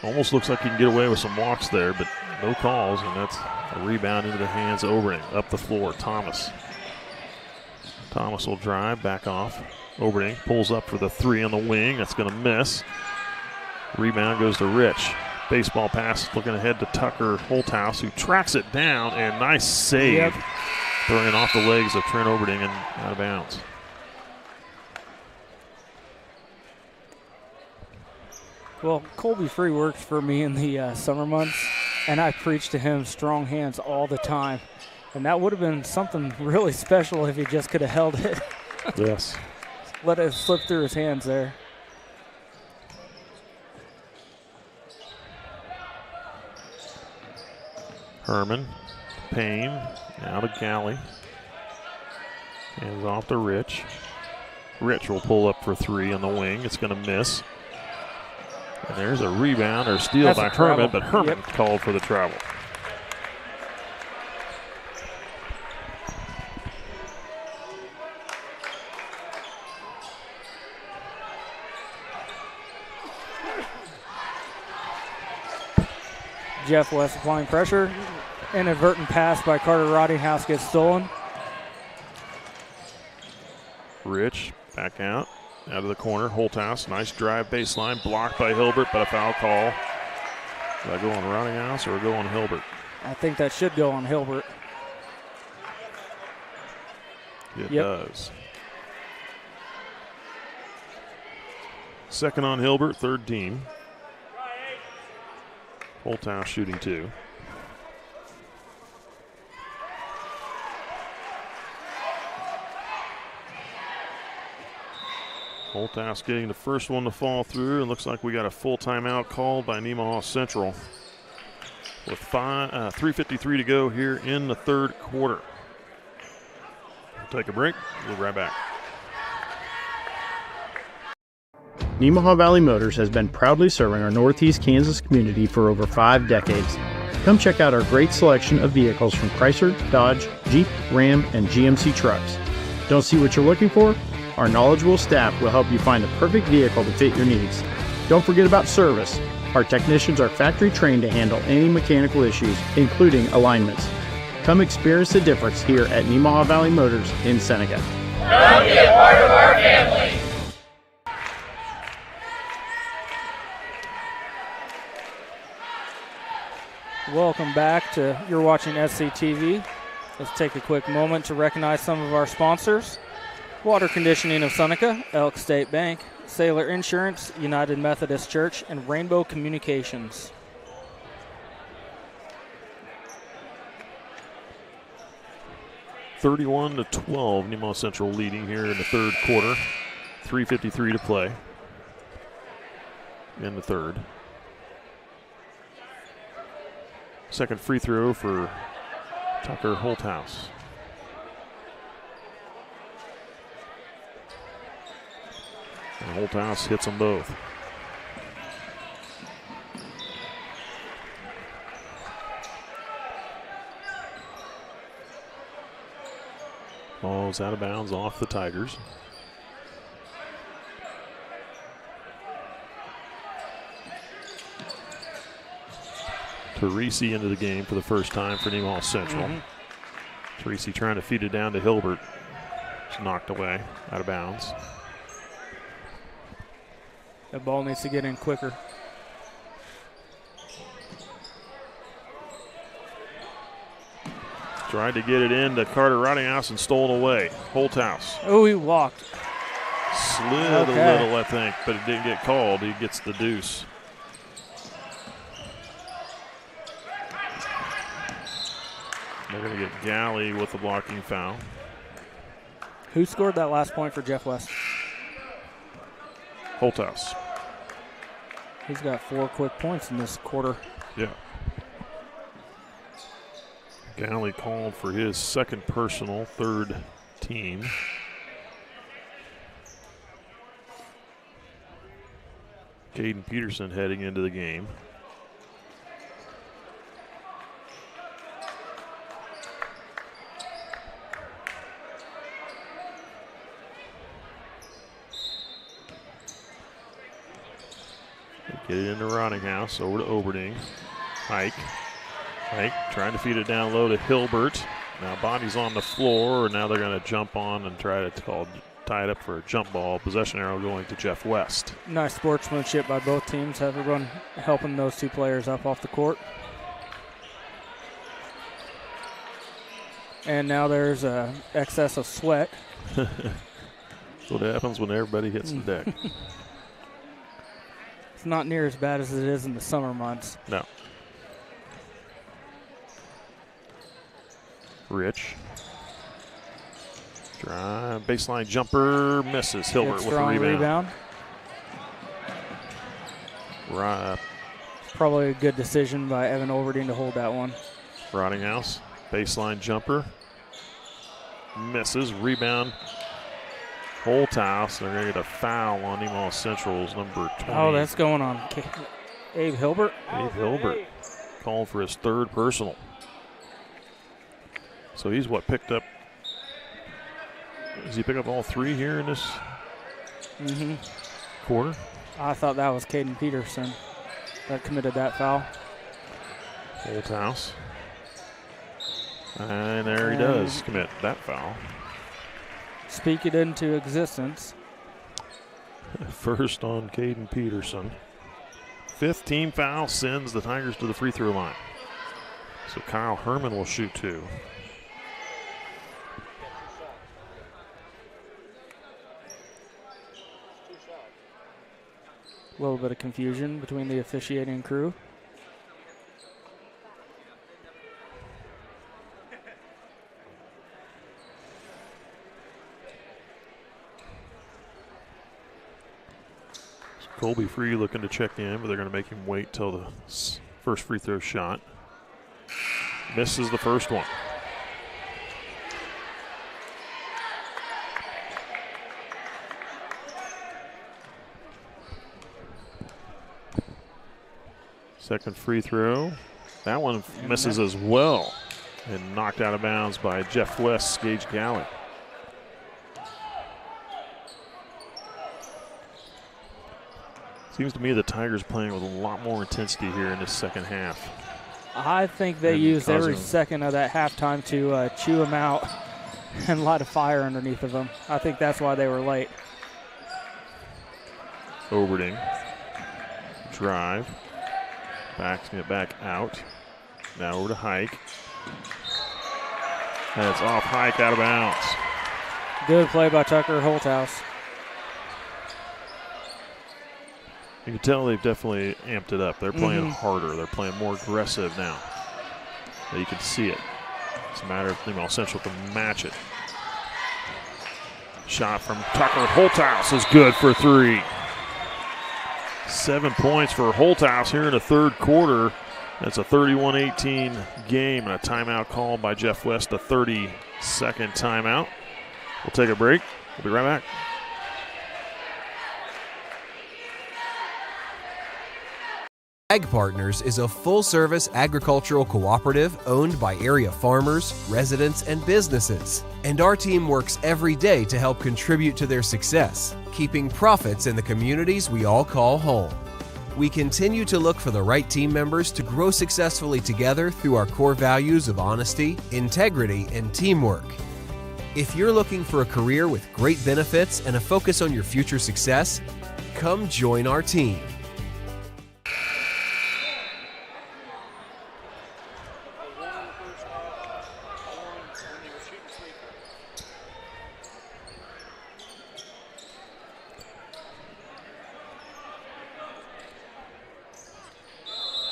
almost looks like he can get away with some walks there, but no calls, and that's a rebound into the hands of Oberding. Up the floor, Thomas. Thomas will drive, back off. Oberding pulls up for the 3 on the wing. That's going to miss. Rebound goes to Rich. Baseball pass looking ahead to Tucker Holthouse, who tracks it down, and nice save. Yep. Throwing it off the legs of Trent Oberding and out of bounds. Well, Colby Free works for me in the summer months, and I preach to him strong hands all the time. And that would have been something really special if he just could have held it. Yes. Let it slip through his hands there. Herman, Payne, now to Galley. Hands off to Rich. Rich will pull up for 3 on the wing. It's going to miss. And there's a rebound or steal by Herman, but Herman called for the travel. Jeff West applying pressure. Inadvertent pass by Carter Rottinghouse gets stolen. Rich back out of the corner. Holthouse, nice drive baseline, blocked by Hilbert, but a foul call. Does that go on Rottinghouse or go on Hilbert? I think that should go on Hilbert. It does. Second on Hilbert, third team. Holthouse shooting 2. Holthouse getting the first one to fall through, and looks like we got a full timeout called by Nemaha Central with 3:53 to go here in the third quarter. We'll take a break. We'll be right back. Nemaha Valley Motors has been proudly serving our Northeast Kansas community for over 5 decades. Come check out our great selection of vehicles from Chrysler, Dodge, Jeep, Ram, and GMC trucks. Don't see what you're looking for? Our knowledgeable staff will help you find the perfect vehicle to fit your needs. Don't forget about service. Our technicians are factory trained to handle any mechanical issues, including alignments. Come experience the difference here at Nemaha Valley Motors in Seneca. Come be a part of our family. Welcome back you're watching SCTV. Let's take a quick moment to recognize some of our sponsors. Water Conditioning of Seneca, Elk State Bank, Sailor Insurance, United Methodist Church, and Rainbow Communications. (31-12), Nemaha Central leading here in the third quarter. 3:53 to play in the third. Second free throw for Tucker Holthouse. And Holthouse hits them both. Ball's out of bounds off the Tigers. Teresi into the game for the first time for Nemaha Central. Teresi trying to feed it down to Hilbert. It's knocked away, out of bounds. The ball needs to get in quicker. Tried to get it in to Carter Rottinghouse and stole it away. Holthouse. Oh, he walked. Slid a little, I think, but it didn't get called. He gets the deuce. They're going to get Galley with the blocking foul. Who scored that last point for Jeff West? Holthouse. He's got 4 quick points in this quarter. Yeah. Galley called for his second personal, third team. Caden Peterson heading into the game. Get it into Rottinghouse, over to Oberding. Hike trying to feed it down low to Hilbert. Now body's on the floor, and now they're going to jump on and try to tie it up for a jump ball. Possession arrow going to Jeff West. Nice sportsmanship by both teams. Everyone helping those 2 players up off the court. And now there's an excess of sweat. That's what happens when everybody hits the deck. It's not near as bad as it is in the summer months. No. Rich. Drive, baseline jumper, misses. Hilbert with the rebound. Probably a good decision by Evan Overding to hold that one. Rottinghouse, baseline jumper. Misses, rebound. Holthouse, they're going to get a foul on Nemaha Central's number 20. Oh, that's going on Abe Hilbert. Abe Hilbert called for his third personal. So he's picked up? Does he pick up all 3 here in this quarter? I thought that was Caden Peterson that committed that foul. Holthouse. And there he does commit that foul. Speak it into existence. First on Caden Peterson. 5th team foul sends the Tigers to the free throw line. So Kyle Herman will shoot 2. A little bit of confusion between the officiating crew. Colby Free looking to check in, but they're going to make him wait till the first free throw shot. Misses the first one. Second free throw. That one misses as well, and knocked out of bounds by Jeff West's Gage Galley. Seems to me the Tigers playing with a lot more intensity here in this second half. I think they used every second of that halftime to chew them out and light a fire underneath of them. I think that's why they were late. Oberding. Drive. Backing it back out. Now over to Hike. And it's off Hike, out of bounds. Good play by Tucker Holthouse. You can tell they've definitely amped it up. They're playing harder. They're playing more aggressive now. You can see it. It's a matter of Nemaha Central to match it. Shot from Tucker Holthouse is good for 3. 7 points for Holthouse here in the third quarter. That's a 31-18 game, and a timeout called by Jeff West, a 30-second timeout. We'll take a break. We'll be right back. Ag Partners is a full-service agricultural cooperative owned by area farmers, residents, and businesses. And our team works every day to help contribute to their success, keeping profits in the communities we all call home. We continue to look for the right team members to grow successfully together through our core values of honesty, integrity, and teamwork. If you're looking for a career with great benefits and a focus on your future success, come join our team.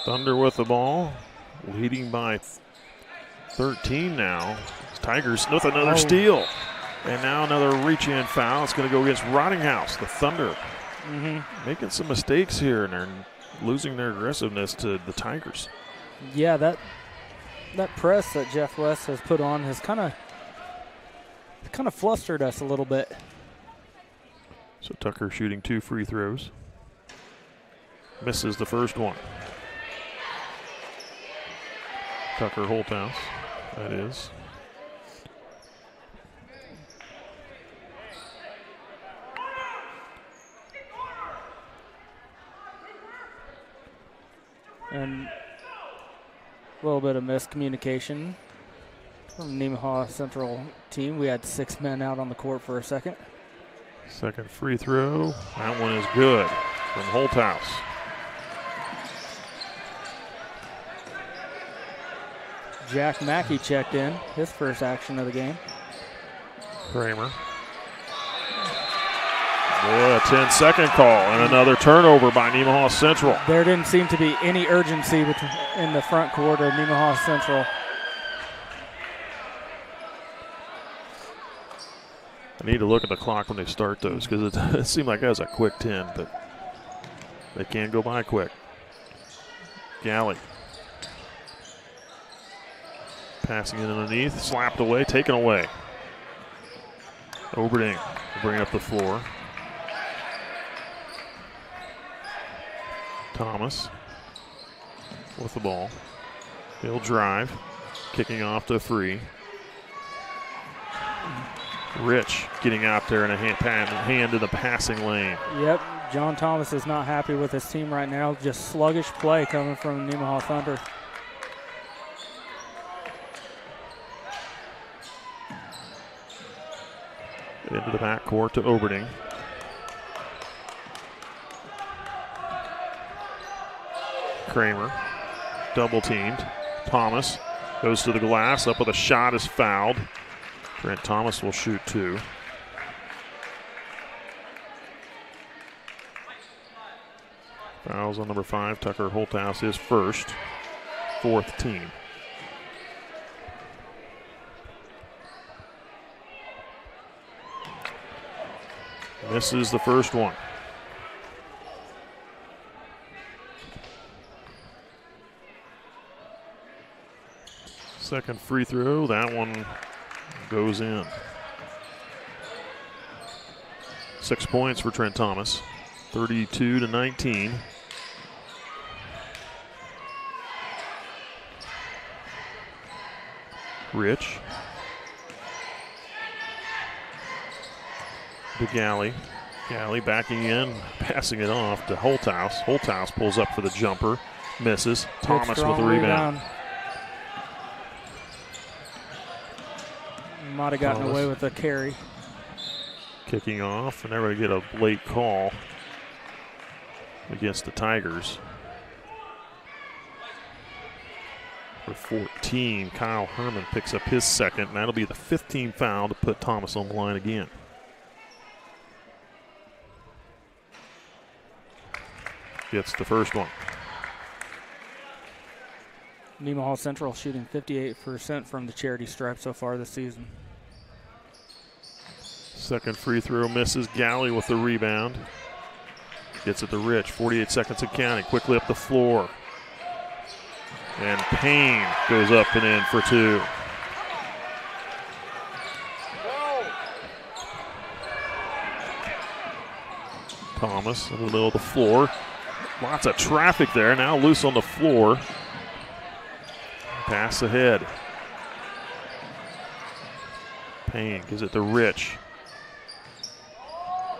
Thunder with the ball, leading by 13 now. Tigers with another steal. And now another reach-in foul. It's going to go against Rottinghouse, the Thunder. Making some mistakes here, and they're losing their aggressiveness to the Tigers. Yeah, that press that Jeff West has put on has kind of flustered us a little bit. So Tucker shooting 2 free throws. Misses the first one. Tucker Holthouse, that is. And a little bit of miscommunication from Nemaha Central team. We had 6 men out on the court for a second. Second free throw. That one is good from Holthouse. Jack Mackey checked in, his first action of the game. Kramer. Boy, a 10-second call and another turnover by Nemaha Central. There didn't seem to be any urgency in the front court of Nemaha Central. I need to look at the clock when they start those, because it seemed like that was a quick 10, but they can go by quick. Galley. Passing it underneath, slapped away, taken away. Oberding will bring up the floor. Thomas with the ball. He'll drive, kicking off to Free. Rich getting out there in a hand in the passing lane. Yep, John Thomas is not happy with his team right now. Just sluggish play coming from Nemaha Thunder. Into the backcourt to Oberding. Kramer, double teamed. Thomas goes to the glass, up with a shot, is fouled. Grant Thomas will shoot 2. Fouls on number 5, Tucker Holthouse, his first, 4th team. Misses the first one. Second free throw, that one goes in. 6 points for Trent Thomas, 32-19. Rich. To Galley. Galley backing in, passing it off to Holthouse. Holthouse pulls up for the jumper, misses. Thomas with the rebound. Might have gotten away with a carry. Kicking off, and they're going to get a late call against the Tigers. For 14, Kyle Herman picks up his second, and that'll be the 15th foul to put Thomas on the line again. Gets the first one. Nemaha Central shooting 58% from the charity stripe so far this season. Second free throw misses. Galley with the rebound. Gets it to Rich. 48 seconds and counting. Quickly up the floor. And Payne goes up and in for 2. Thomas in the middle of the floor. Lots of traffic there. Now loose on the floor. Pass ahead. Payne gives it to Rich.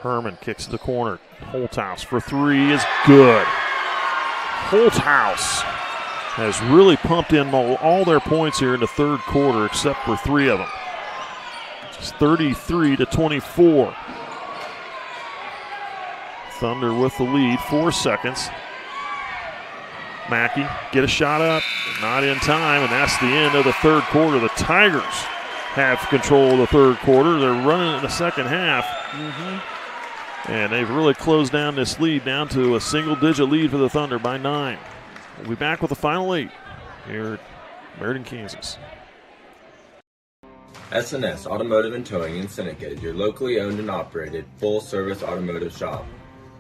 Herman kicks to the corner. Holthouse for 3 is good. Holthouse has really pumped in all their points here in the third quarter except for 3 of them. It's 33-24. Thunder with the lead, 4 seconds. Mackey, get a shot up, not in time, and that's the end of the third quarter. The Tigers have control of the third quarter. They're running in the second half. And they've really closed down this lead down to a single-digit lead for the Thunder by 9. We'll be back with the final 8 here at Meriden, Kansas. S&S Automotive and Towing in Seneca is your locally owned and operated full-service automotive shop.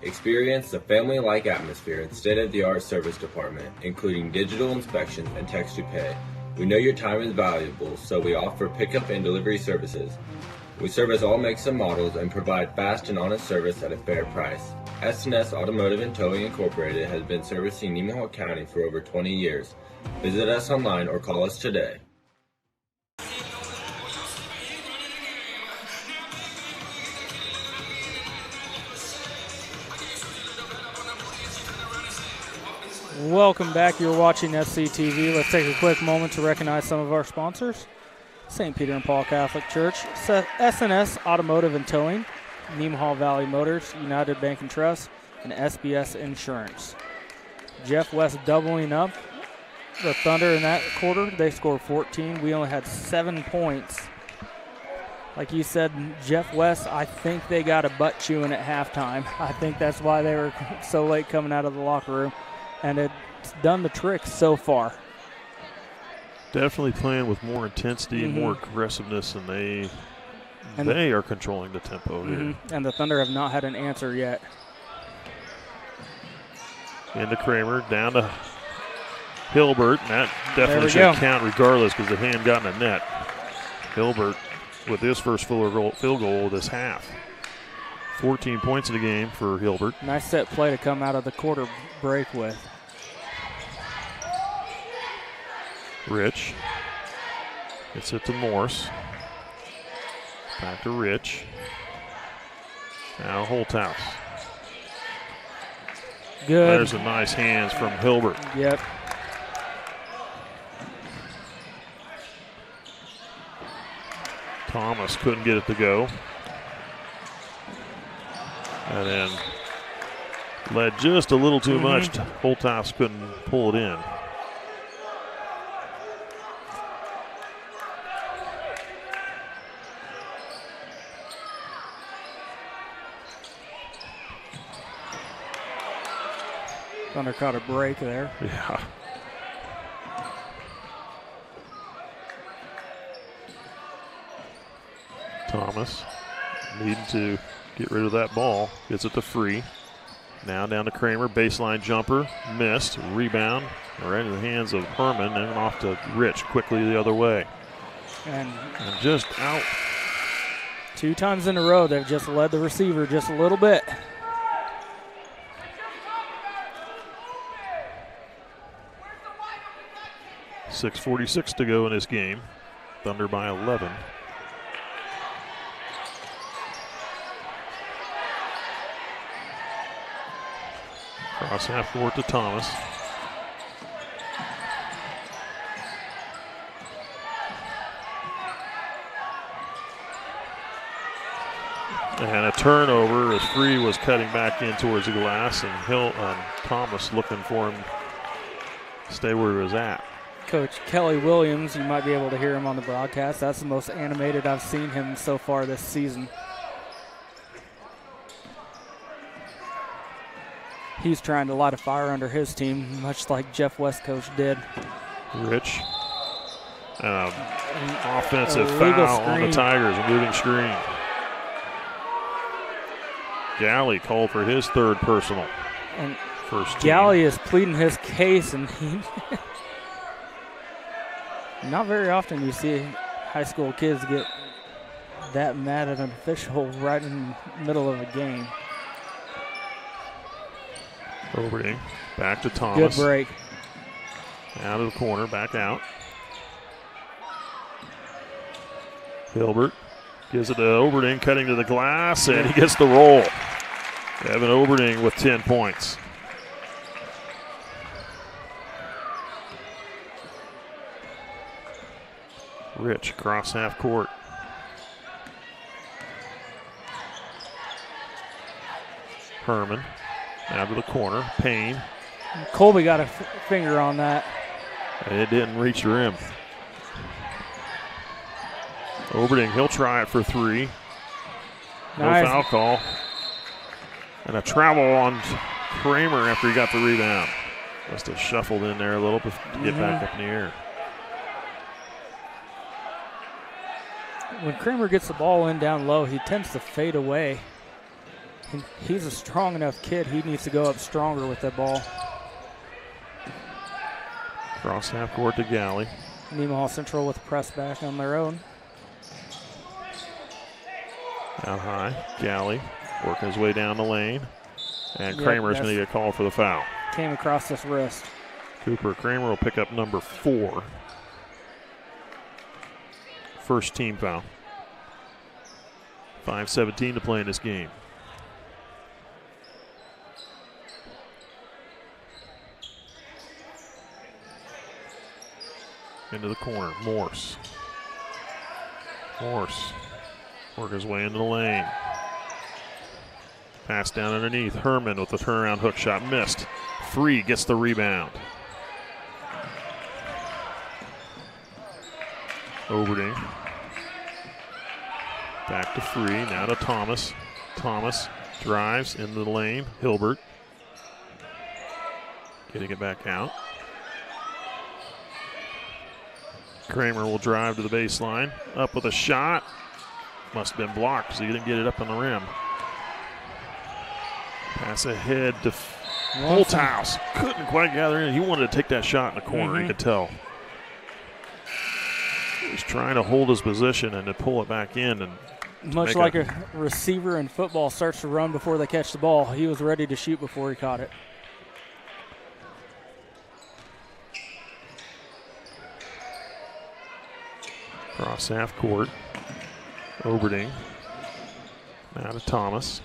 Experience the family-like atmosphere and state-of-the-art service department, including digital inspections and text-to-pay. We know your time is valuable, so we offer pickup and delivery services. We service all makes and models and provide fast and honest service at a fair price. S&S Automotive and Towing Incorporated has been servicing Nemaha County for over 20 years. Visit us online or call us today. Welcome back. You're watching SCTV. Let's take a quick moment to recognize some of our sponsors. St. Peter and Paul Catholic Church, S&S Automotive and Towing, Nemaha Valley Motors, United Bank and Trust, and SBS Insurance. Jeff West doubling up the Thunder in that quarter. They scored 14. We only had 7 points. Like you said, Jeff West, I think they got a butt chewing at halftime. I think that's why they were so late coming out of the locker room. And it's done the trick so far. Definitely playing with more intensity and more aggressiveness, and they are controlling the tempo here. And the Thunder have not had an answer yet. Into Kramer, down to Hilbert, and that definitely should count regardless because the hand got in the net. Hilbert with his first field goal this half. 14 points in the game for Hilbert. Nice set play to come out of the quarter break with. Rich gets it to Morse. Back to Rich. Now Holthouse. Good. There's a nice hands from Hilbert. Yep. Thomas couldn't get it to go. And then led just a little too much. Holthouse couldn't pull it in. Thunder caught a break there. Yeah. Thomas needing to get rid of that ball. Gets it to Free. Now down to Kramer. Baseline jumper. Missed. Rebound. Right in the hands of Herman and off to Rich quickly the other way. And just out. 2 times in a row they've just led the receiver just a little bit. .6:46 to go in this game. Thunder by 11. Cross half court to Thomas. And a turnover as Free was cutting back in towards the glass, and Thomas looking for him to stay where he was at. Coach Kelly Williams, you might be able to hear him on the broadcast. That's the most animated I've seen him so far this season. He's trying to light a fire under his team, much like Jeff West coach did. Rich. Offensive foul on the Tigers, a moving screen. Galley called for his 3rd personal. And first team. Galley is pleading his case, and he not very often you see high school kids get that mad at an official right in the middle of a game. Oberding back to Thomas. Good break. Out of the corner, back out. Hilbert gives it to Oberding, cutting to the glass, and he gets the roll. Evan Oberding with 10 points. Rich across half court. Herman out to the corner. Payne. Colby got a finger on that. It didn't reach the rim. Oberding, he'll try it for 3. Nice. No foul call. And a travel on Kramer after he got the rebound. Must have shuffled in there a little bit to get back up in the air. When Kramer gets the ball in down low, he tends to fade away. And he's a strong enough kid. He needs to go up stronger with that ball. Cross half court to Galley. Nemaha Central with a press back on their own. Out high, Galley working his way down the lane. And Kramer's going to get called for the foul. Came across his wrist. Cooper Kramer will pick up number 4. First team foul. 5:17 to play in this game. Into the corner, Morse. Work his way into the lane. Pass down underneath. Herman with the turnaround hook shot missed. Free gets the rebound. Oberding. Back to Free. Now to Thomas. Thomas drives into the lane. Hilbert. Getting it back out. Kramer will drive to the baseline. Up with a shot. Must have been blocked because he didn't get it up on the rim. Pass ahead to Holthouse. Couldn't quite gather in. He wanted to take that shot in the corner, you could tell. He was trying to hold his position and to pull it back in. And much like a receiver in football starts to run before they catch the ball, he was ready to shoot before he caught it. Cross half court. Oberding. Now to Thomas.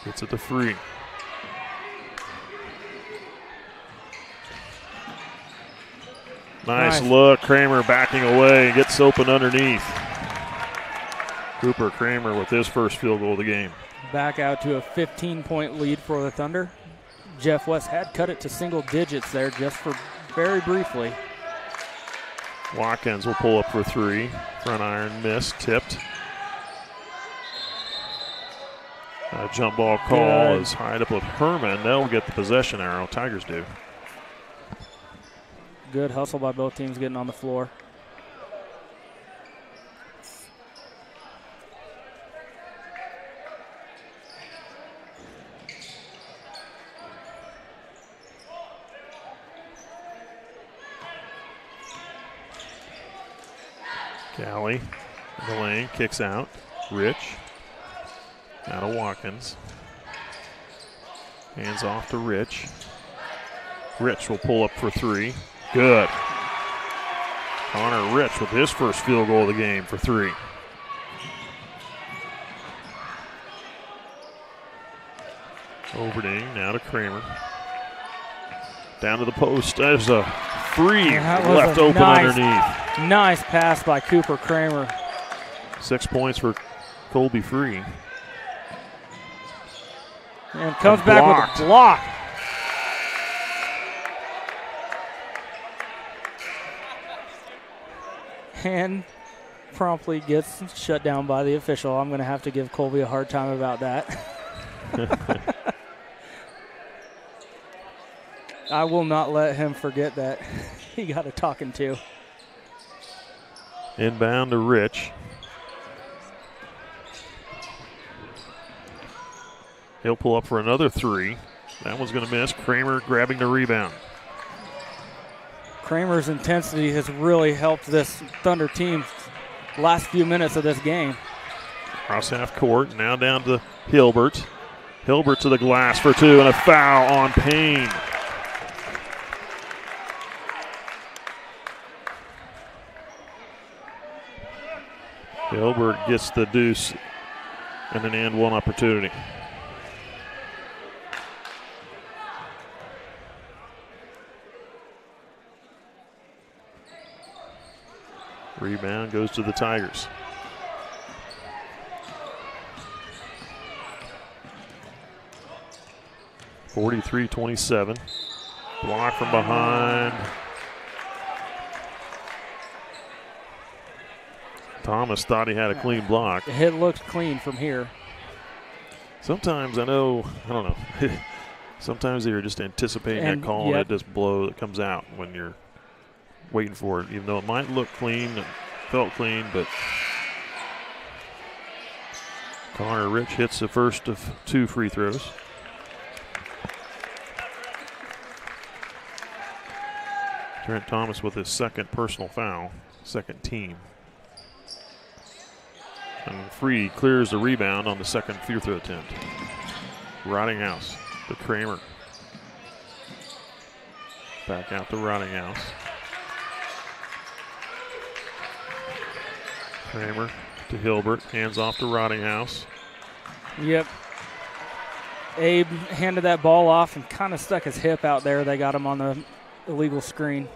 Gets it to Free. Nice look. Kramer backing away. Gets open underneath. Cooper Kramer with his first field goal of the game. Back out to a 15-point lead for the Thunder. Jeff West had cut it to single digits there just for very briefly. Watkins will pull up for three. Front iron missed, tipped. Jump ball call is tied up with Herman. They'll get the possession arrow. Tigers do. Good hustle by both teams getting on the floor. Galley in the lane, kicks out. Rich. Out of Watkins. Hands off to Rich. Rich will pull up for three. Good. Connor Rich with his first field goal of the game for three. Overding now to Kramer. Down to the post. There's a three left open underneath. Nice pass by Cooper Kramer. 6 points for Colby Free. And comes back with a block. And promptly gets shut down by the official. I'm going to have to give Colby a hard time about that. I will not let him forget that he got a talking to. Inbound to Rich. He'll pull up for another three. That one's going to miss. Kramer grabbing the rebound. Kramer's intensity has really helped this Thunder team last few minutes of this game. Cross half court, now down to Hilbert. Hilbert to the glass for two, and a foul on Payne. Hilbert gets the deuce and an and one opportunity. Rebound goes to the Tigers. (43-27). Block from behind. Thomas thought he had a clean block. The hit looked clean from here. Sometimes I don't know. Sometimes you're just anticipating that call and it just blow that comes out when you're waiting for it, even though it might look clean, it felt clean, but Connor Rich hits the first of two free throws. Trent Thomas with his second personal foul, second team. And Free clears the rebound on the second free throw attempt. Rottinghouse to Kramer. Back out to Rottinghouse. Kramer to Hilbert, hands off to Rottinghouse. Yep. Abe handed that ball off and kind of stuck his hip out there. They got him on the illegal screen.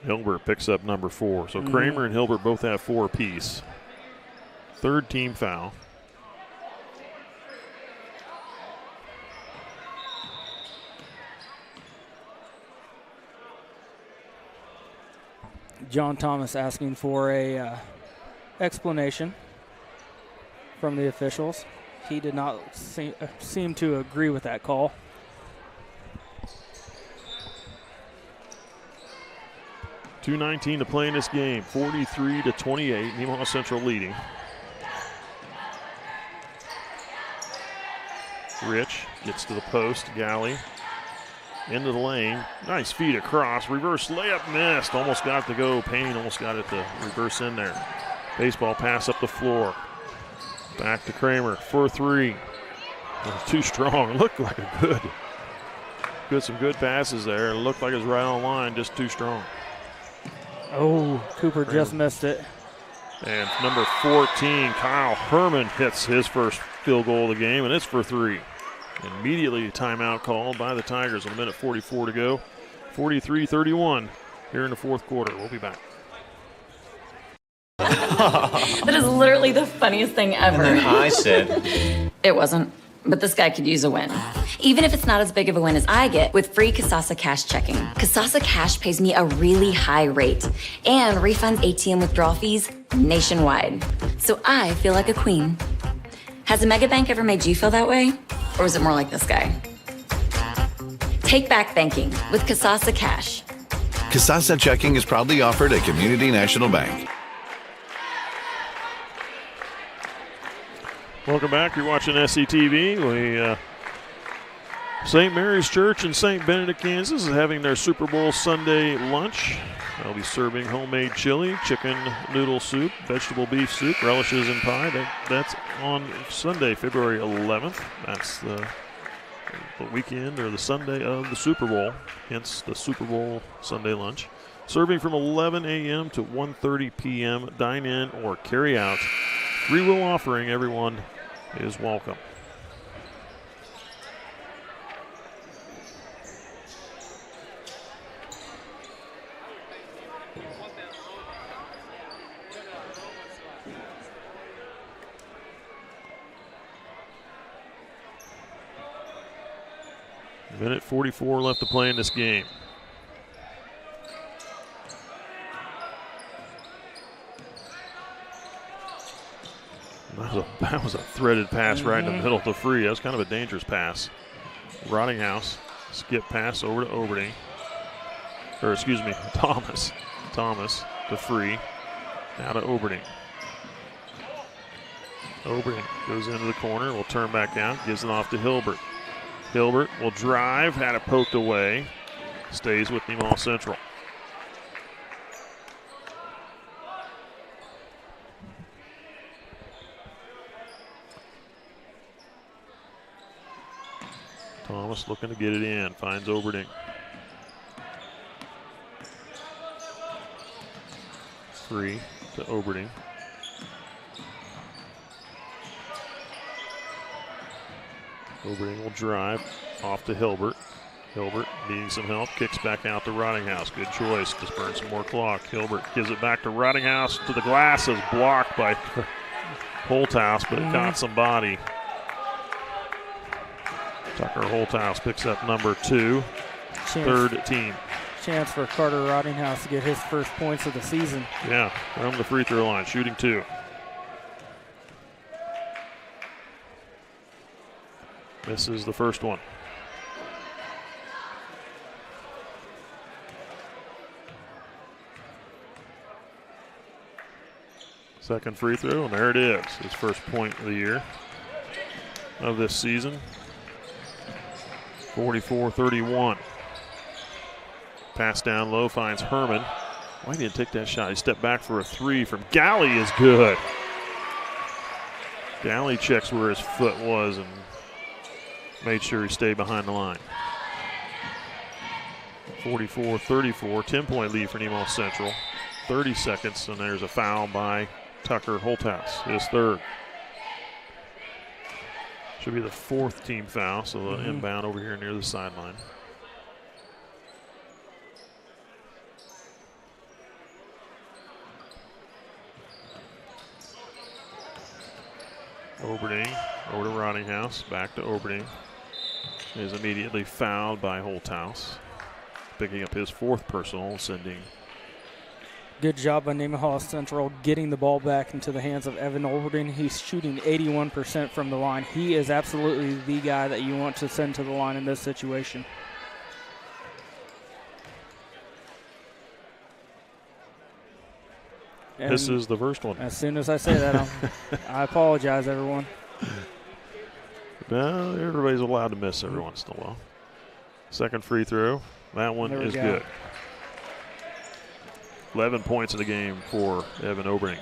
Hilbert picks up number 4. So Kramer and Hilbert both have 4 apiece. Third team foul. John Thomas asking for a explanation from the officials. He did not seem to agree with that call. .219 to play in this game. 43-28. Nemaha Central leading. Rich gets to the post. Galley into the lane. Nice feed across. Reverse layup missed. Almost got it to go. Payne almost got it to reverse in there. Baseball pass up the floor. Back to Kramer for 3. Too strong. It looked like a some good passes there. It looked like it was right on line, just too strong. Oh, Cooper just missed it. And number 14, Kyle Herman, hits his first field goal of the game, and it's for 3. Immediately timeout called by the Tigers with 1:44 to go. 43-31 here in the fourth quarter. We'll be back. That is literally the funniest thing ever. And then I said, It wasn't, but this guy could use a win. Even if it's not as big of a win as I get with free Kasasa Cash checking. Kasasa Cash pays me a really high rate and refunds ATM withdrawal fees nationwide. So I feel like a queen. Has a mega bank ever made you feel that way? Or was it more like this guy? Take back banking with Kasasa Cash. Kasasa Checking is proudly offered at Community National Bank. Welcome back. You're watching SCTV. St. Mary's Church in St. Benedict, Kansas is having their Super Bowl Sunday lunch. They'll be serving homemade chili, chicken noodle soup, vegetable beef soup, relishes, and pie. That's on Sunday, February 11th. That's the weekend or the Sunday of the Super Bowl, hence the Super Bowl Sunday lunch. Serving from 11 a.m. to 1:30 p.m. Dine in or carry out. Free will offering. Everyone is welcome. Minute 44 left to play in this game. That was a threaded pass right in the middle to Free. That was kind of a dangerous pass. Rottinghouse, skip pass over to Oberding. Or excuse me, Thomas. Thomas to Free. Now to Oberding. Oberding goes into the corner, will turn back out, gives it off to Hilbert. Hilbert will drive, had it poked away. Stays with Nemaha Central. Thomas looking to get it in, finds Oberding. Free to Oberding. Oberding will drive off to Hilbert. Hilbert needing some help, kicks back out to Rottinghouse. Good choice, just burn some more clock. Hilbert gives it back to Rottinghouse to the glass, is blocked by Holthouse, but it caught somebody. Tucker Holthouse picks up number 2, third team. Chance for Carter Rottinghouse to get his first points of the season. Yeah, from the free throw line, shooting 2. Misses the first one. Second free throw, and there it is. His first point of the year, of this season. 44-31. Pass down low, finds Herman. Why didn't he take that shot? He stepped back for a 3 from Galley is good. Galley checks where his foot was and made sure he stayed behind the line. 44-34, 10-point lead for Nemaha Central. 30 seconds, and there's a foul by Tucker Holthouse, his third. Should be the 4th team foul, so the inbound over here near the sideline. Oberding over to Rottinghouse, back to Oberding. Is immediately fouled by Holthouse, picking up his 4th personal, sending. Good job by Nemaha Central getting the ball back into the hands of Evan Oberding. He's shooting 81% from the line. He is absolutely the guy that you want to send to the line in this situation. And this is the first one. As soon as I say that, I apologize, everyone. Well, everybody's allowed to miss every once in a while. Second free throw. That one is good. 11 points in the game for Evan Oberding.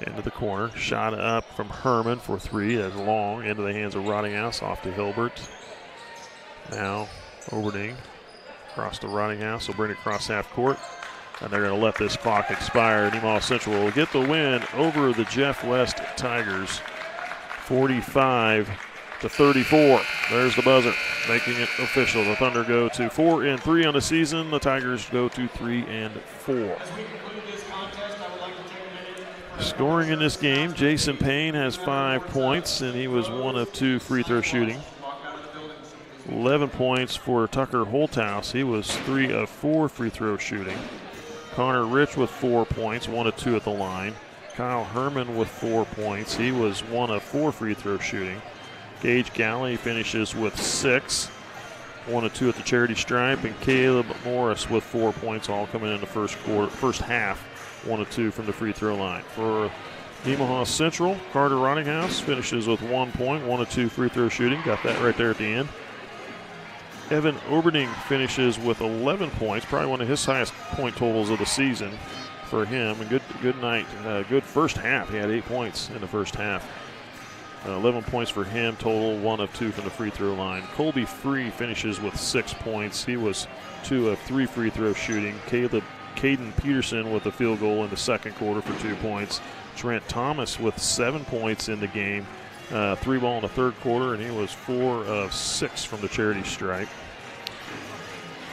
Into the corner. Shot up from Herman for 3. That's long. Into the hands of Rottinghouse. Off to Hilbert. Now Oberding. Across to Rottinghouse. Will bring it across half court. And they're going to let this clock expire. Nemaha Central will get the win over the Jeff West Tigers. 45-34. 34. There's the buzzer, making it official. The Thunder go to 4-3 on the season. The Tigers go to 3-4. Scoring in this game, Jason Payne has 5 points, and he was 1 of 2 free throw shooting. 11 points for Tucker Holthouse. He was 3 of 4 free throw shooting. Connor Rich with 4 points, 1 of 2 at the line. Kyle Herman with 4 points. He was 1 of 4 free throw shooting. Gage Galley finishes with 6, 1 of 2 at the charity stripe, and Caleb Morris with 4 points, all coming in the first half, 1 of 2 from the free throw line. For Nemaha Central, Carter Rottinghouse finishes with 1 point, 1 of 2 free throw shooting. Got that right there at the end. Evan Oberding finishes with 11 points, probably one of his highest point totals of the season for him. And good night, good first half. He had 8 points in the first half. 11 points for him total, 1 of 2 from the free throw line. Colby Free finishes with 6 points. He was 2 of 3 free throw shooting. Caden Peterson with a field goal in the second quarter for 2 points. Trent Thomas with 7 points in the game. 3 ball in the third quarter, and he was 4 of 6 from the charity stripe.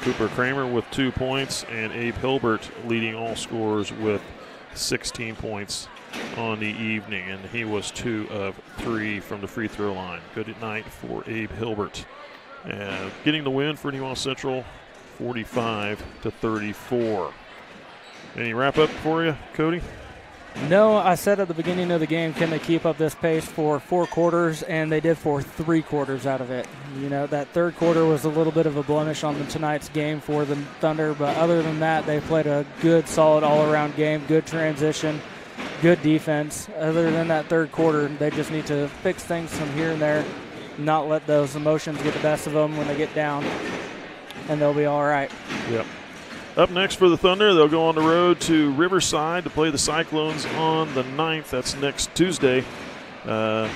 Cooper Kramer with 2 points, and Abe Hilbert leading all scorers with 16 points on the evening, and he was 2 of 3 from the free throw line. Good night for Abe Hilbert. Getting the win for Nemaha Central, 45-34. Any wrap up for you, Cody? No, I said at the beginning of the game, can they keep up this pace for 4 quarters, and they did for 3 quarters out of it. You know, that third quarter was a little bit of a blemish on tonight's game for the Thunder, but other than that, they played a good, solid all-around game, good transition, good defense. Other than that third quarter, they just need to fix things from here and there, not let those emotions get the best of them when they get down, and they'll be all right. Yep. Up next for the Thunder, they'll go on the road to Riverside to play the Cyclones on the 9th. That's next Tuesday in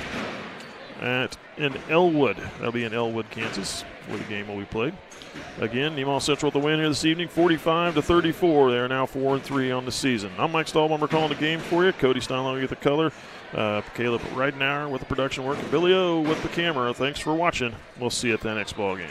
Elwood. That'll be in Elwood, Kansas, where the game will be played. Again, Nemaha Central with the win here this evening, 45-34. They are now 4-3 on the season. I'm Mike Stahlbomber calling the game for you. Cody Steinlau with the color. Caleb Reidenauer with the production work. Billy O with the camera. Thanks for watching. We'll see you at the next ball game.